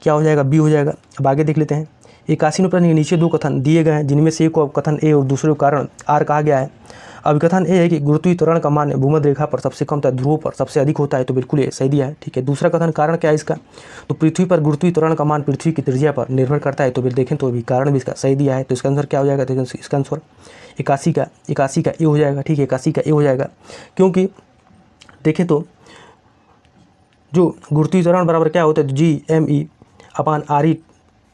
क्या हो जाएगा, बी हो जाएगा। अब आगे देख लेते हैं 81वें प्रश्न के नीचे 2 कथन दिए गए हैं जिनमें से एक को कथन ए और दूसरे को कारण आर कहा गया है। अब कथन ए है कि गुरुत्वीय त्वरण का मान भूमध्य रेखा पर सबसे कम तथा ध्रुवों पर सबसे अधिक होता है, तो बिल्कुल ये सही दिया है। ठीक है, दूसरा कथन कारण क्या है इसका, तो पृथ्वी पर गुरुत्वीय त्वरण का मान पृथ्वी की त्रिज्या पर निर्भर करता है, तो फिर देखें तो भी कारण भी इसका सही दिया है। तो इसका आंसर क्या हो जाएगा, तो इसका आंसर 81 का ए हो जाएगा। ठीक है, 81 का ए हो जाएगा, क्योंकि देखें तो जो गुरुत्वीय त्वरण बराबर क्या होता है, तो G M E upon R E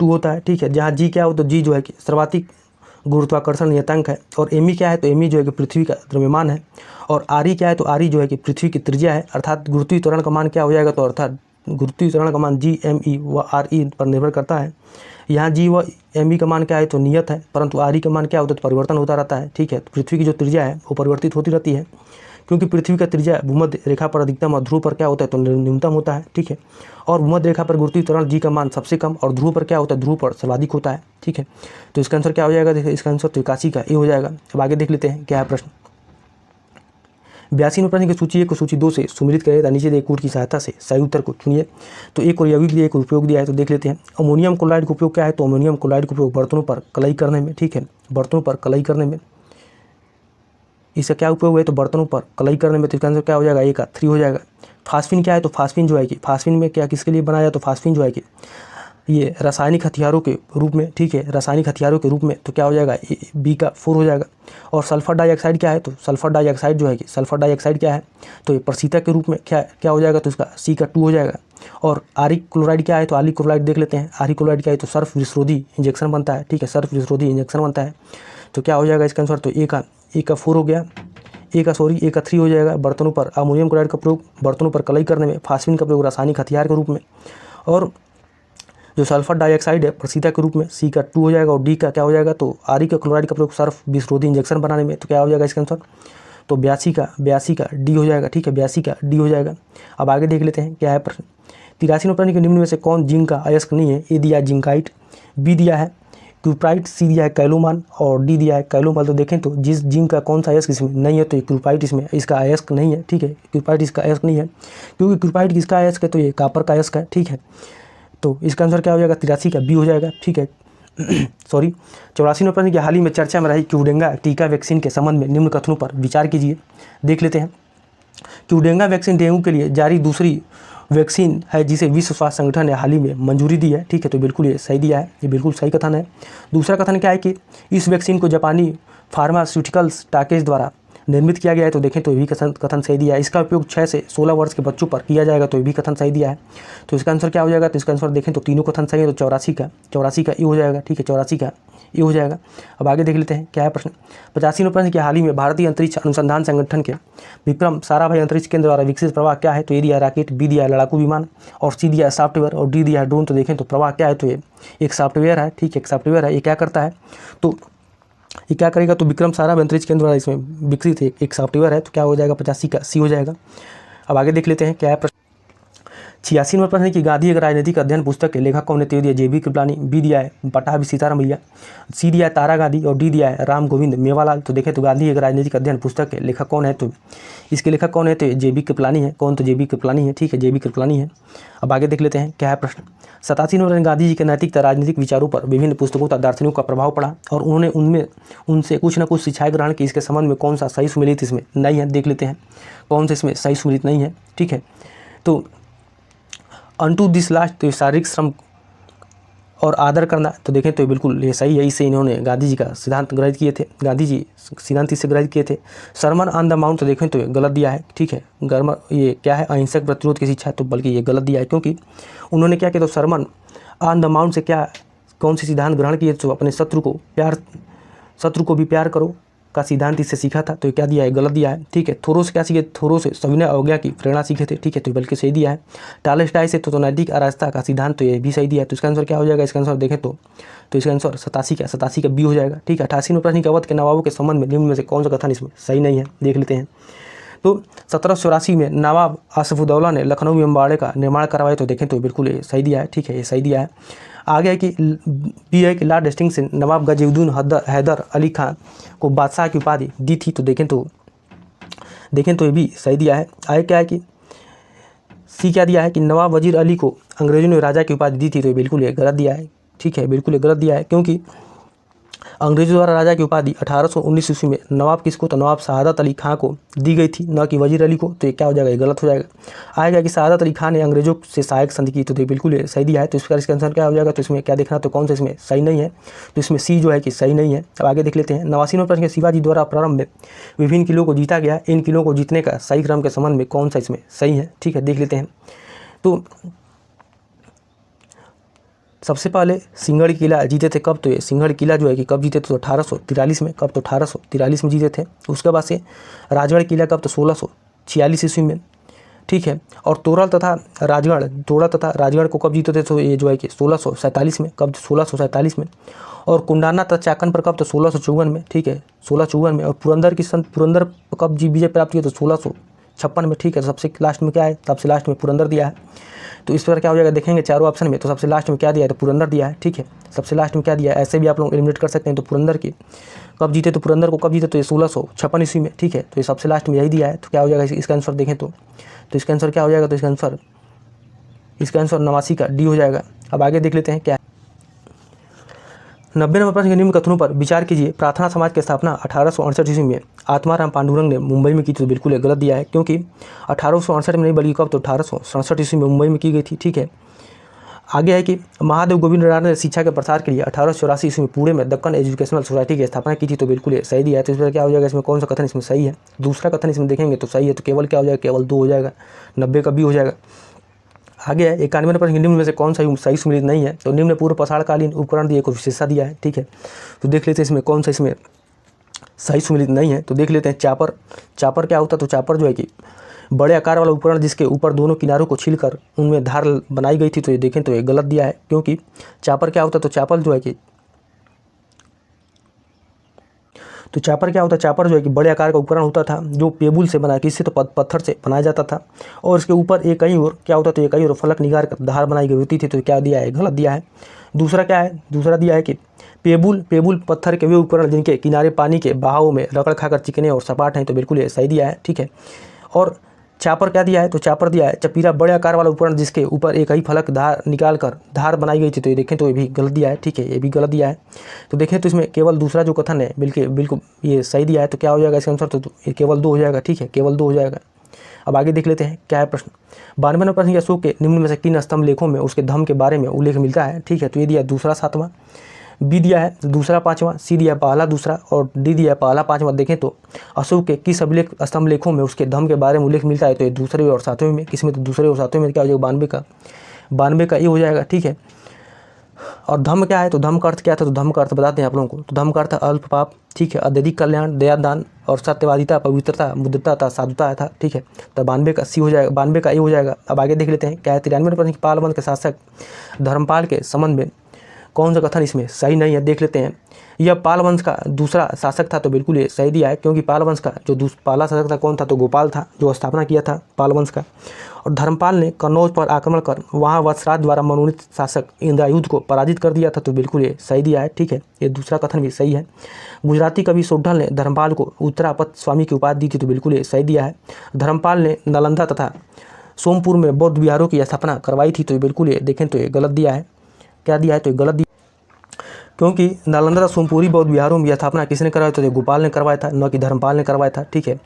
2 होता है। ठीक है, जहाँ जी क्या हो तो जी जो है कि सर्वाधिक गुरुत्वाकर्षण नियतांक है, और एम ई क्या है तो एम ई जो है कि पृथ्वी का द्रव्यमान है, और आर ई क्या है तो आर ई जो है कि पृथ्वी की त्रिज्या है। अर्थात गुरुत्वीय त्वरण का मान क्या हो जाएगा, तो अर्थात गुरुत्वीय त्वरण का मान जी एम ई व आर ई पर निर्भर करता है। यहाँ जी व एम ई का मान क्या है तो नियत है, परंतु आर ई का मान क्या होता है तो परिवर्तन होता रहता है। ठीक है, तो पृथ्वी की जो त्रिज्या है वो परिवर्तित होती रहती है, क्योंकि पृथ्वी का त्रिज्या भूमध्य रेखा पर अधिकतम और ध्रुव पर क्या होता है तो न्यूनतम होता है। ठीक है, और भूमध्य रेखा पर गुरुत्वीय त्वरण जी का मान सबसे कम और ध्रुव पर क्या होता है, ध्रुव पर सर्वाधिक होता है। ठीक है, तो इसका आंसर क्या हो जाएगा, देखिए इसका आंसर तो 81 का ए हो जाएगा। अब आगे देख लेते हैं क्या है प्रश्न। 82वें प्रश्न की सूची 1 को सूची 2 से सुमिलित करें तथा नीचे दिए कूट की सहायता से सही उत्तर को चुनिए। तो एक और यौगिक दिया, एक उपयोग दिया है, तो देख लेते हैं। अमोनियम क्लोराइड का उपयोग क्या है, तो अमोनियम क्लोराइड का उपयोग बर्तनों पर कलई करने में। ठीक है, बर्तनों पर कलई करने में इसका क्या उपयोग है, तो बर्तनों पर कलई करने में। तो इसका आंसर क्या हो जाएगा, ए का 3 हो जाएगा। फास्फिन क्या है, तो फास्फिन जो है कि फास्फिन में क्या किसके लिए बनाया, तो फास्फिन जो है कि ये रासायनिक हथियारों के रूप में। ठीक है, रासायनिक हथियारों के रूप में, तो क्या हो जाएगा, बी का 4 हो जाएगा। और सल्फर डाइऑक्साइड क्या है, तो सल्फर डाइऑक्साइड जो है कि सल्फर डाइऑक्साइड क्या है, तो ये प्रशीतक के रूप में क्या हो जाएगा, तो इसका सी का 2 हो जाएगा। और आरिक क्लोराइड क्या है, तो आरिक क्लोराइड देख लेते हैं। आरिक क्लोराइड क्या है, तो सर्फ विस्रोधी इंजेक्शन बनता है। ठीक है, सर्फ विस्रोधी इंजेक्शन बनता है, तो क्या हो जाएगा इसका आंसर, तो ए का 4 हो गया। ए का 3 हो जाएगा। बर्तनों पर अमोनियम क्लोराइड का प्रयोग बर्तनों पर कलई करने में, फास्फिन का प्रयोग रासायनिक हथियार के रूप में, और जो सल्फर डाइऑक्साइड है प्रशीतक के रूप में, सी का 2 हो जाएगा। और डी का क्या हो जाएगा, तो आरिक क्लोराइड का प्रयोग सर्फ विस्रोधी इंजेक्शन बनाने में, तो क्या हो जाएगा इसका आंसर, तो 82 का डी हो जाएगा। ठीक है, 82 का डी हो जाएगा। अब आगे देख लेते हैं क्या है प्रश्न। 83वें प्रश्न के निम्न में से कौन जिंक का अयस्क नहीं है। ए दिया है जिंकाइट, बी दिया है क्यूप्राइट, सी दिया है कैलोमान, और डी दिया है कैलोमल। तो देखें तो जिस जिंक का कौन सा अयस्क इसमें नहीं है, तो ये क्यूप्राइट इसमें इसका अयस्क नहीं है। ठीक है, क्यूप्राइट इसका अयस्क नहीं है, क्योंकि क्यूप्राइट किसका अयस्क है, तो ये कापर का अयस्क है। ठीक है, तो इसका आंसर क्या हो जाएगा, 83 का बी हो जाएगा। ठीक है सॉरी 84वें प्रश्न की हाल ही में चर्चा में रही क्यूडेंगा टीका वैक्सीन के संबंध में निम्न कथनों पर विचार कीजिए। देख लेते हैं। क्यूडेंगा वैक्सीन डेंगू के लिए जारी दूसरी वैक्सीन है जिसे विश्व स्वास्थ्य संगठन ने हाल ही में मंजूरी दी है। ठीक है, तो बिल्कुल ये सही दिया है, ये बिल्कुल सही कथन है। दूसरा कथन क्या है कि इस वैक्सीन को जापानी फार्मास्यूटिकल्स टाकेज द्वारा निर्मित किया गया है, तो देखें तो ये भी कथन सही दिया है। इसका उपयोग 6 से 16 वर्ष के बच्चों पर किया जाएगा, तो ये भी कथन सही दिया है। तो इसका आंसर क्या हो जाएगा, तो इसका आंसर देखें तो तीनों कथन सही है, तो 84 का ए हो जाएगा। ठीक है, 84 का ए हो जाएगा। अब आगे देख लेते हैं क्या है प्रश्न। 85वें प्रश्न की हाल ही में भारतीय अंतरिक्ष अनुसंधान संगठन के विक्रम साराभाई अंतरिक्ष केंद्र द्वारा विकसित प्रवाह क्या है, तो ए दिया है रॉकेट, बी दिया है लड़ाकू विमान, और सी दिया है सॉफ्टवेयर, और डी दिया है ड्रोन। तो देखें तो प्रवाह क्या है, तो ये एक सॉफ्टवेयर है। ठीक है, एक सॉफ्टवेयर है। ये क्या करता है, तो ये क्या करेगा, तो विक्रम साराभाई अंतरिक्ष केंद्र द्वारा इसमें विकसित एक सॉफ्टवेयर है, तो क्या हो जाएगा, 85 का सी हो जाएगा। अब आगे देख लेते हैं क्या है प्रश्न। 86वें प्रश्न की गांधी एक राजनीतिक अध्ययन पुस्तक के लेखक कौन है, तो दिया जेबी कृपलानी, बी दिया है पटाभी सीतारामैया, सी दिया है तारा गांधी, और डी दिया है राम गोविंद मेवालाल। तो देखें तो गांधी एक राजनीतिक अध्ययन पुस्तक के लेखक कौन है, तो इसके लेखक कौन है, तो जेबी कृपलानी है। कौन, तो जेबी कृपलानी है। ठीक है, जेबी कृपलानी है। अब आगे देख लेते हैं क्या है प्रश्न। 87वें प्रश्न गांधी जी के नैतिक तथा राजनीतिक विचारों पर विभिन्न पुस्तकों तथा दार्शनिकों का प्रभाव पड़ा और उन्होंने उनसे कुछ न कुछ शिक्षाएं ग्रहण की। इसके संबंध में कौन सा सही सुमेलित इसमें नहीं है, देख लेते हैं कौन सा इसमें सही सुमेलित नहीं है। ठीक है, तो अनटू दिस लास्ट, तो शारीरिक श्रम और आदर करना, तो देखें तो बिल्कुल ये सही है। इससे इन्होंने गांधी जी का सिद्धांत ग्रहित किए थे, गांधी जी सिद्धांत इससे ग्रहित किए थे। सरमन ऑन द माउंट, तो देखें तो ये गलत दिया है। ठीक है, ये क्या है, अहिंसक प्रतिरोध की शिक्षा, तो बल्कि ये गलत दिया है, क्योंकि उन्होंने क्या किया, तो सरमन ऑन द माउंट से क्या कौन से सिद्धांत ग्रहण किए, तो अपने शत्रु को भी प्यार करो का सिद्धांत इससे सीखा था, तो क्या दिया है, गलत दिया है। ठीक है, थोरो से क्या सीखे, थोरो से सविनय अवज्ञा की प्रेरणा सीखे थे। ठीक है, तो बल्कि सही दिया है। टालस्टाय से तो नैतिक अराजकता का सिद्धांत, तो ये भी सही दिया है। तो इसका आंसर क्या हो जाएगा, इसका आंसर देखें तो इसका आंसर 87 का बी हो जाएगा। ठीक है, 88वें प्रश्न के अवध के नवाबों के संबंध में निम्न में से कौन सा कथन इसमें सही नहीं है, देख लेते हैं। तो 1784 में नवाब आसिफउद्दौला ने लखनऊ में अम्बाड़े का निर्माण करवाया, तो देखें तो बिल्कुल ये सही दिया है। ठीक है, ये सही दिया है। आगे है कि बी है कि लॉर्ड हेस्टिंग्स ने नवाब गजीउद्दीन हैदर अली खान को बादशाह की उपाधि दी थी। तो देखें तो ये भी सही दिया है। आगे क्या है कि सी क्या दिया है कि नवाब वजीर अली को अंग्रेजों ने राजा की उपाधि दी थी। तो ये बिल्कुल ये गलत दिया है। ठीक है, बिल्कुल ये गलत दिया है, क्योंकि अंग्रेजों द्वारा राजा की उपाधि 1819 ईस्वी में नवाब किसको, तो नवाब शहादत अली खां को दी गई थी, न कि वजीर अली को। तो ये क्या हो जाएगा, ये गलत हो जाएगा। आएगा कि शहादत अली खां ने अंग्रेजों से सहायक संधि की। तो ये बिल्कुल ये सही दिया है। तो इसका आंसर क्या हो जाएगा, तो इसमें क्या देखना, तो कौन सा इसमें सही नहीं है, तो इसमें सी जो है कि सही नहीं है। अब आगे देख लेते हैं। 89वां प्रश्न है, शिवाजी द्वारा प्रारंभ में विभिन्न किलों को जीता गया, इन किलों को जीतने का सही क्रम के संबंध में कौन सा इसमें सही है। ठीक है, देख लेते हैं। तो सबसे पहले सिंहगढ़ किला जीते थे कब, तो ये सिंहगढ़ किला जो है कि कब जीते थे, तो 1843 में। कब, तो 1843 में जीते थे। उसके बाद से राजगढ़ किला कब, तो 1646 ईस्वी में। ठीक है, और तोरल तथा राजगढ़ को कब जीते थे, तो ये जो है कि 1647 में। कब, 1647 में। और कुंडाना तथा चाकन पर कब, तो 1654 में। ठीक है, 1654 में। और पुरंदर कब विजय प्राप्त किया, तो 1656 में। ठीक है, तो सबसे लास्ट में क्या है, सबसे लास्ट में पुरंदर दिया है। तो इस पर क्या हो जाएगा, देखेंगे चारों ऑप्शन में, तो सबसे लास्ट में क्या दिया है, तो पुरंदर दिया है। ठीक है, सबसे लास्ट में क्या दिया है, ऐसे भी आप लोग एलिमिनेट कर सकते हैं। तो पुरंदर की कब जीते, तो पुरंदर को कब जीते, तो ये 1656 ईस्वी में। ठीक है, तो ये सबसे लास्ट में यही दिया है। तो क्या हो जाएगा इसका आंसर देखें तो इसका आंसर क्या हो जाएगा, तो इसका आंसर 89 का डी हो जाएगा। अब आगे देख लेते हैं क्या है। 90 नंबर प्रश्न के निम्न कथनों पर विचार कीजिए। प्रार्थना समाज की स्थापना 1868 ईस्वी में आत्माराम पांडुरंग ने मुंबई में की थी। तो बिल्कुल गलत दिया है, क्योंकि 1868 में नहीं बल्कि कब, तो 1867 ईस्वी में मुंबई में की गई थी। ठीक है, आगे है कि महादेव गोविंद राणा ने शिक्षा के प्रसार के लिए 1884 ईस्वी में पुणे में दक्कन एजुकेशनल सोसाइटी की स्थापना की थी। तो बिल्कुल ये सही दिया है। तो इस पर क्या हो जाएगा, इसमें कौन सा कथन इसमें सही है। दूसरा कथन इसमें देखेंगे तो सही है। तो केवल क्या हो जाएगा, केवल 2 हो जाएगा, 90 का बी हो जाएगा। आगे है 91 प्रश्न, निम्न में से कौन सा सही सुमेलित नहीं है। तो निम्न पूर्व पाषाणकालीन उपकरण दिए को विशेषता दिया है। ठीक है, तो देख लेते हैं इसमें कौन सा इसमें सही सुमेलित नहीं है। तो देख लेते हैं चापर क्या होता है। तो चापर जो है कि बड़े आकार वाला उपकरण जिसके ऊपर दोनों किनारों को छीलकर उनमें धार बनाई गई थी। तो ये देखें तो ये गलत दिया है, क्योंकि चापर क्या होता है, तो चापर जो है कि चापर जो है कि बड़े आकार का उपकरण होता था, जो पेबुल से बना, किससे, तो पत्थर से बनाया जाता था। और इसके ऊपर एक कहीं और क्या होता, तो एक कहीं और फलक निगार कर धार बनाई गई होती थी। तो क्या दिया है, गलत दिया है। दूसरा क्या है, दूसरा दिया है कि पेबुल पत्थर के वे उपकरण जिनके किनारे पानी के बहाव में रगड़ खाकर चिकने और सपाट हैं। तो बिल्कुल ये सही दिया है। ठीक है, और चापर क्या दिया है, तो चापर दिया है चपीरा बड़े आकार वाला उपकरण जिसके ऊपर एक ही फलक धार निकाल कर धार बनाई गई थी। तो ये देखें तो ये भी गलत दिया है। ठीक है, ये भी गलत दिया है। तो देखें तो इसमें केवल दूसरा जो कथन है बिल्कुल ये सही दिया है। तो क्या हो जाएगा इसका आंसर, तो ये केवल 2 हो जाएगा। ठीक है, केवल 2 हो जाएगा। अब आगे देख लेते हैं क्या है प्रश्न। 92 नंबर प्रश्न, अशोक के निम्न में से किन स्तंभ लेखों में उसके धम्म के बारे में उल्लेख मिलता है। ठीक है, तो ये दिया दूसरा 7वां, बी दिया है दूसरा 5वां, सी दिया पहला दूसरा, और डी दिया पहला 5वां। देखें तो अशोक के किस अभिलेख स्तंभ लेखों में उसके धम्म के बारे में उल्लेख मिलता है। तो ये दूसरे और 7वें में, किसमें, तो दूसरे और 7वें में क्या हो जाएगा, 92 का ये हो जाएगा। ठीक है, और धम्म क्या है, तो धम्म का अर्थ क्या था, तो धम्म का अर्थ बताते हैं आप लोगों को। तो धम्म का अर्थ अल्प पाप, ठीक है, अत्यधिक कल्याण, दया दान और सत्यवादिता, पवित्रता, मुद्दता था, साधुता था। ठीक है, तो 92 का सी हो जाएगा, 92 का ए हो जाएगा। अब आगे देख लेते हैं क्या है। 93 प्रश्न, पालवंश के शासक धर्मपाल के संबंध में कौन सा कथन इसमें सही नहीं है। देख लेते हैं। यह पाल वंश का दूसरा शासक था। तो बिल्कुल ये सही दिया है, क्योंकि पाल वंश का जो पहला शासक था कौन था, तो गोपाल था, जो स्थापना किया था पाल वंश का। और धर्मपाल ने कन्नौज पर आक्रमण कर वहाँ वत्सराज द्वारा मनोनीत शासक इंद्रायुध को पराजित कर दिया था। तो बिल्कुल ये सही दिया है। ठीक है, ये दूसरा कथन भी सही है। गुजराती कवि सोढ़ल ने धर्मपाल को उत्तरापत स्वामी की उपाधि दी थी। तो बिल्कुल ये सही दिया है। धर्मपाल ने नालंदा तथा सोमपुर में बौद्ध विहारों की स्थापना करवाई थी। तो बिल्कुल ये देखें तो ये गलत दिया है। क्या दिया है, तो ये गलत दिया, क्योंकि नालंदा सोमपुरी बौद्ध विहारों में स्थापना किसने करवाया था, तो गोपाल ने करवाया था, न कि धर्मपाल ने करवाया था। ठीक है,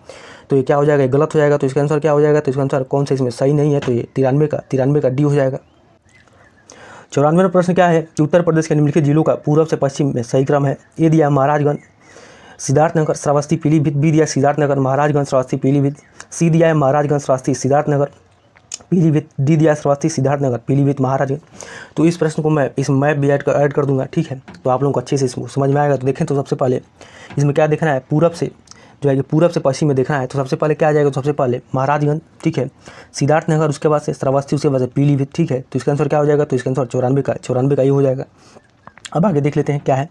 तो ये क्या हो जाएगा, गलत हो जाएगा। तो इसका आंसर क्या हो जाएगा, तो इसका आंसर कौन सा इसमें सही नहीं है, तो ये 93 का डी हो जाएगा। 94वां प्रश्न क्या है कि उत्तर प्रदेश के निम्नलिखित जिलों का पूर्व से पश्चिम में सही क्रम है। ए दिया महाराजगंज, सिद्धार्थनगर, श्रावस्ती, पीलीभीत। बी दिया सिद्धार्थनगर, महाराजगंज, श्रावस्ती, पीलीभीत। सी दिया है महाराजगंज, श्रावस्ती, सिद्धार्थनगर, पीलीभीत। डी दिया श्रावस्ती, सिद्धार्थनगर, पीलीभीत, महाराजगंज। तो इस प्रश्न को मैं इस मैप भी ऐड कर दूंगा। ठीक है, तो आप लोगों को अच्छे से समझ में आएगा। तो देखें तो सबसे पहले इसमें क्या देखना है, पूरब से जो है कि पूरब से पश्चिम में देखना है। तो सबसे पहले क्या आ जाएगा, तो सबसे पहले महाराजगंज, ठीक है, सिद्धार्थनगर, उसके बाद से श्रावस्ती, उसके बाद से पीलीभीत। ठीक है, तो इसका आंसर क्या हो जाएगा, तो इसका आंसर 94 का ये हो जाएगा। अब आगे देख लेते हैं क्या है।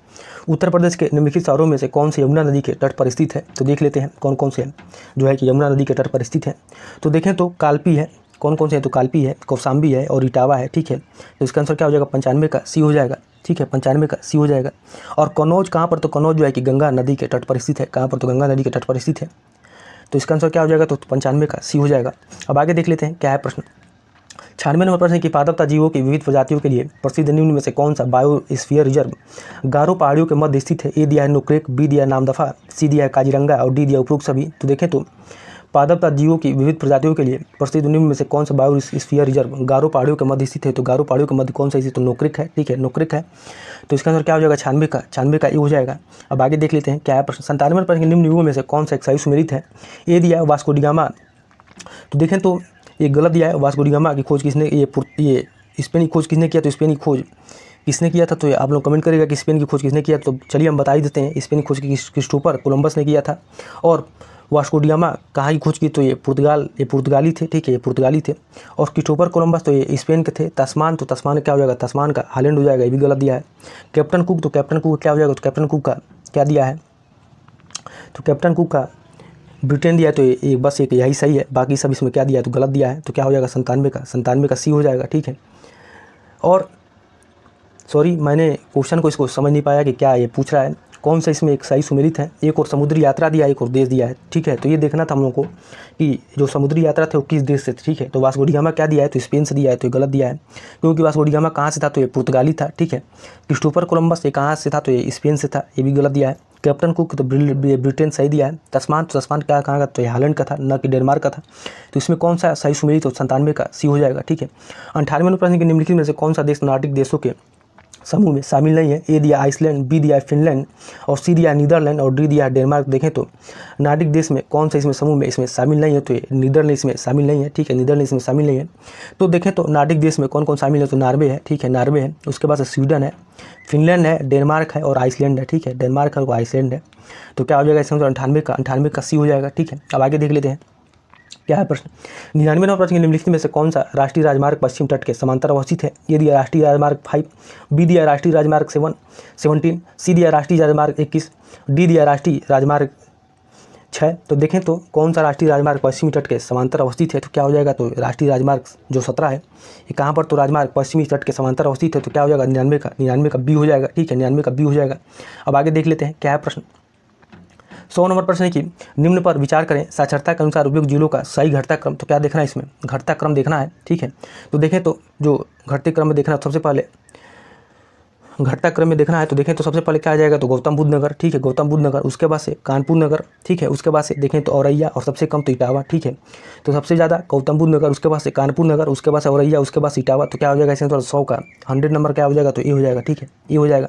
उत्तर प्रदेश के निम्नलिखित शहरों में से कौन से यमुना नदी के तट पर स्थित है। तो देख लेते हैं कौन कौन से हैं जो है कि यमुना नदी के तट पर स्थित है। तो देखें तो कालपी है, कौन कौन से हैं? तो कालपी है, कौशाम्बी है और इटावा है, ठीक है। तो इसका आंसर क्या हो जाएगा? 95 का सी हो जाएगा, ठीक है, 95 का सी हो जाएगा। और कनौज कहाँ पर? तो कनौज जो है कि गंगा नदी के तट पर स्थित है। कहाँ पर? तो गंगा नदी के तट पर स्थित है। तो इसका आंसर क्या हो जाएगा? तो 95 का सी हो जाएगा। अब आगे देख लेते हैं क्या है प्रश्न। 96 नंबर प्रश्न की पादपता जीवों की विविध प्रजातियों के लिए प्रसिद्ध निम्न में से कौन सा बायोस्फीयर रिजर्व गारो पहाड़ियों के मध्य स्थित है? ए दिया है नोक्रेक, बी दिया है नामदफा, सी दिया है काजीरंगा और डी दिया उपरोक्त सभी। तो देखें तो पादपता जीवों की विविध प्रजातियों के लिए प्रसिद्ध निम्न में से कौन सा बायोस्फीयर रिजर्व गारो पहाड़ियों के मध्य स्थित है? तो गारो पहाड़ियों के मध्य कौन सा स्थित? तो नोक्रेक है, ठीक है, नोक्रेक है। तो इसका आंसर क्या हो जाएगा? 96 का ए हो जाएगा। अब आगे देख लेते हैं क्या है प्रश्न। 97 प्रश्न के निम्न युगों में से कौन सा एक सही सुमेलित है? ए दिया है वास्को डी गामा। तो देखें तो ये गलत दिया है। वास्को डी गामा की खोज किसने, ये स्पेन की खोज किसने किया? तो स्पेन की खोज किसने किया था? तो ये आप लोग कमेंट करेगा कि स्पेन की खोज किसने किया। तो चलिए हम बता ही देते हैं, स्पेन की खोज क्रिस्टोफर कोलंबस ने किया था। और वास्को डी गामा कहाँ की खोज की? तो ये पुर्तगाली थे, ठीक है, ये पुर्तगाली थे। और क्रिस्टोफर कोलंबस तो ये स्पेन के थे। तस्मान, तो तस्मान क्या हो जाएगा? तस्मान का हालैंड हो जाएगा, ये भी गलत दिया है। कैप्टन कुक, तो कैप्टन कुक क्या हो जाएगा? तो कैप्टन कुक का क्या दिया है? तो कैप्टन कुक का ब्रिटेन दिया है। तो ये बस एक यही सही है, बाकी सब इसमें क्या दिया है? तो गलत दिया है। तो क्या हो जाएगा? 97 का सी हो जाएगा, ठीक है। और सॉरी, मैंने क्वेश्चन को इसको समझ नहीं पाया कि क्या ये पूछ रहा है, कौन सा इसमें एक सही सुमेलित है। एक और समुद्री यात्रा दिया है, एक और देश दिया है, ठीक है। तो ये देखना था हम लोग को कि जो समुद्री यात्रा थे वो किस देश से थे, ठीक है। तो वास्को डी गामा क्या दिया है? तो स्पेन से दिया है, तो ये गलत दिया है, क्योंकि वास्को डी गामा कहाँ से था? तो ये पुर्तगाली था, ठीक है। क्रिस्टोफर कोलंबस ये कहाँ से था? तो ये स्पेन से था, ये भी गलत दिया है। कैप्टन कुक तो ब्रिटेन सही दिया है। तस्मान, तो तस्मान क्या कहाँ का? तो ये हालैंड का था, न कि डेनमार्क का था। तो इसमें कौन सा सही सुमेलित? तो 97 का सी हो जाएगा, ठीक है। 98वें प्रश्न के निम्नलिखित में से कौन सा देश नार्डिक देशों के समूह में शामिल नहीं है? ए दिया आइसलैंड, बी दिया फिनलैंड और सी दिया नीदरलैंड और डी दिया डेनमार्क। देखें तो नार्डिक देश में कौन सा इसमें समूह में इसमें शामिल नहीं है? तो ये नीदरलैंड इसमें शामिल नहीं है, ठीक है, नीदरलैंड इसमें शामिल नहीं है। तो देखें तो नार्डिक देश में कौन कौन शामिल है? तो नॉर्वे है, ठीक है, नॉर्वे है। उसके बाद स्वीडन है, फिनलैंड है, डेनमार्क है और आइसलैंड है, ठीक है, डेनमार्क है और आइसलैंड है। तो क्या हो जाएगा इसमें? तो 98 का सी हो जाएगा, ठीक है। अब आगे देख लेते हैं क्या है प्रश्न। 99वें प्रश्न के निम्नलिखित में से कौन सा राष्ट्रीय राजमार्ग पश्चिम तट के समांतर अवस्थित है? ये दिया राष्ट्रीय राजमार्ग 5, बी दिया राष्ट्रीय राजमार्ग 17, सी दिया राष्ट्रीय राजमार्ग 21, डी दिया राष्ट्रीय राजमार्ग 6। तो देखें तो कौन सा राष्ट्रीय राजमार्ग पश्चिमी तट के समांतर अवस्थित है? तो क्या हो जाएगा? तो राष्ट्रीय राजमार्ग जो 17 है ये कहाँ पर? तो राजमार्ग पश्चिमी तट के समांतर अवस्थित है। तो क्या हो जाएगा? 99 का बी हो जाएगा, ठीक है, 99 का बी हो जाएगा। अब आगे देख लेते हैं क्या है प्रश्न। 100 नंबर प्रश्न है कि निम्न पर विचार करें, साक्षरता के अनुसार उपयुक्त जिलों का सही घटता क्रम। तो क्या देखना है इसमें? घटता क्रम देखना है, ठीक है। तो देखें तो जो घटते क्रम में देखना है, सबसे पहले घटता क्रम में देखना है। तो देखें तो सबसे पहले क्या आ जाएगा? तो गौतम बुद्ध नगर, ठीक है, गौतम बुद्ध नगर। उसके बाद से कानपुर नगर, ठीक है। उसके बाद से देखें तो औरैया और सबसे कम तो इटावा, ठीक है। तो सबसे ज़्यादा गौतम बुद्ध नगर, उसके बाद से कानपुर नगर, उसके बाद से औरैया, उसके बाद से इटावा। तो क्या हो जाएगा इसमें? तो 100 का 100 नंबर क्या हो जाएगा? तो ये हो जाएगा, ठीक है, ये हो जाएगा।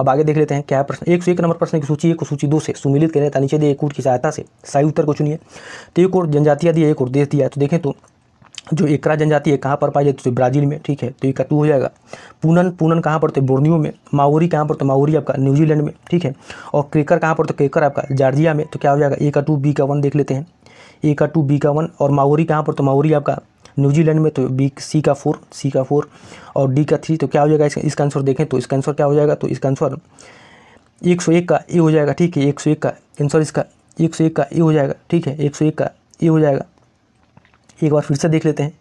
अब आगे देख लेते हैं क्या है प्रश्न। 101 नंबर प्रश्न की सूची 1 को सूची 2 से सुमिलित करें तथा नीचे दिए एक कूट की सहायता से सही उत्तर को चुनिए। तो एक और जनजातियाँ दिया, एक और देश दिया है। तो देखें तो जो एकरा जनजाति है कहाँ पर पाई जाती है? तो ब्राज़ील में, ठीक है। तो एक का 2 हो जाएगा। पूनन कहाँ पर? तो बोर्नियो में। माओरी कहाँ पर? तो माओरी आपका न्यूजीलैंड में, ठीक है। और क्रेकर कहाँ पर? तो क्रेकर आपका जॉर्जिया में। तो क्या हो जाएगा? ए का 2 बी का 1 देख लेते हैं। ए का 2 बी का 1 और माओरी कहाँ पर? तो माओरी आपका न्यूजीलैंड में। तो बी सी का 4 और डी का 3। तो क्या हो जाएगा इसका आंसर? देखें तो इसका आंसर क्या हो जाएगा? तो इसका आंसर 101 का ए हो जाएगा, ठीक है। 101 का आंसर इसका 101 का ए हो जाएगा, ठीक है, 101 का ए हो जाएगा। एक बार फिर से देख लेते हैं।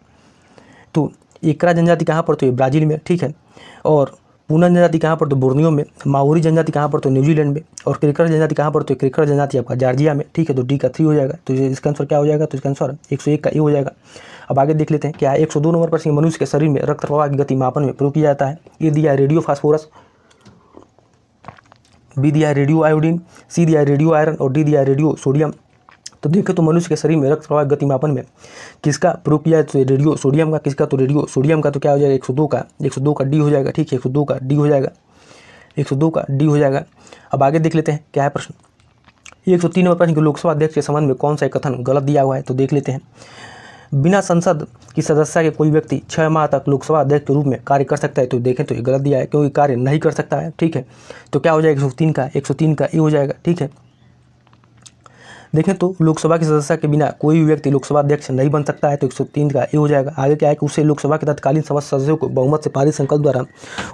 तो एकरा जनजाति कहाँ पर? तो ये ब्राज़ील में, ठीक है। और पूनन जनजाति कहाँ पर? तो बोर्नियो में। माओरी जनजाति कहाँ पर? तो न्यूजीलैंड में। और क्रेकर जनजाति कहाँ पर? तो क्रेकर जनजाति आपका जॉर्जिया में, ठीक है। तो डी का 3 हो जाएगा। तो इसका आंसर क्या हो जाएगा? तो इसका आंसर 101 का ए हो जाएगा। अब आगे देख लेते हैं क्या है। 102 नंबर प्रश्न, मनुष्य के शरीर में रक्त प्रवाह की गति मापन में प्रयोग किया जाता है। ये दिया है रेडियो फास्फोरस, बी दिया है रेडियो आयोडीन, सी दिया है रेडियो आयरन और डी दिया है रेडियो सोडियम। तो देखें तो मनुष्य के शरीर में रक्त प्रवाह गति मापन में किसका प्रयोग किया है? तो रेडियो सोडियम का। किसका? तो रेडियो सोडियम का। तो क्या हो जाएगा? 102 का डी हो जाएगा, ठीक है, 102 का डी हो जाएगा, 102 का डी हो जाएगा। अब आगे देख लेते हैं क्या है प्रश्न। 103 नंबर प्रश्न, लोकसभा अध्यक्ष के संबंध में कौन सा कथन गलत दिया हुआ है? तो देख लेते हैं। बिना संसद की सदस्यता के कोई व्यक्ति 6 माह तक लोकसभा अध्यक्ष के रूप में कार्य कर सकता है। तो देखें तो ये गलत दिया है, क्योंकि कार्य नहीं कर सकता है, ठीक है। तो क्या हो जाएगा? 103 का ए हो जाएगा, ठीक है। देखें तो लोकसभा की सदस्यता के बिना कोई भी व्यक्ति लोकसभा अध्यक्ष नहीं बन सकता है, तो 103 का ए हो जाएगा। आगे क्या है कि उसे लोकसभा के तत्कालीन सदस्यों को बहुमत से पारित संकल्प द्वारा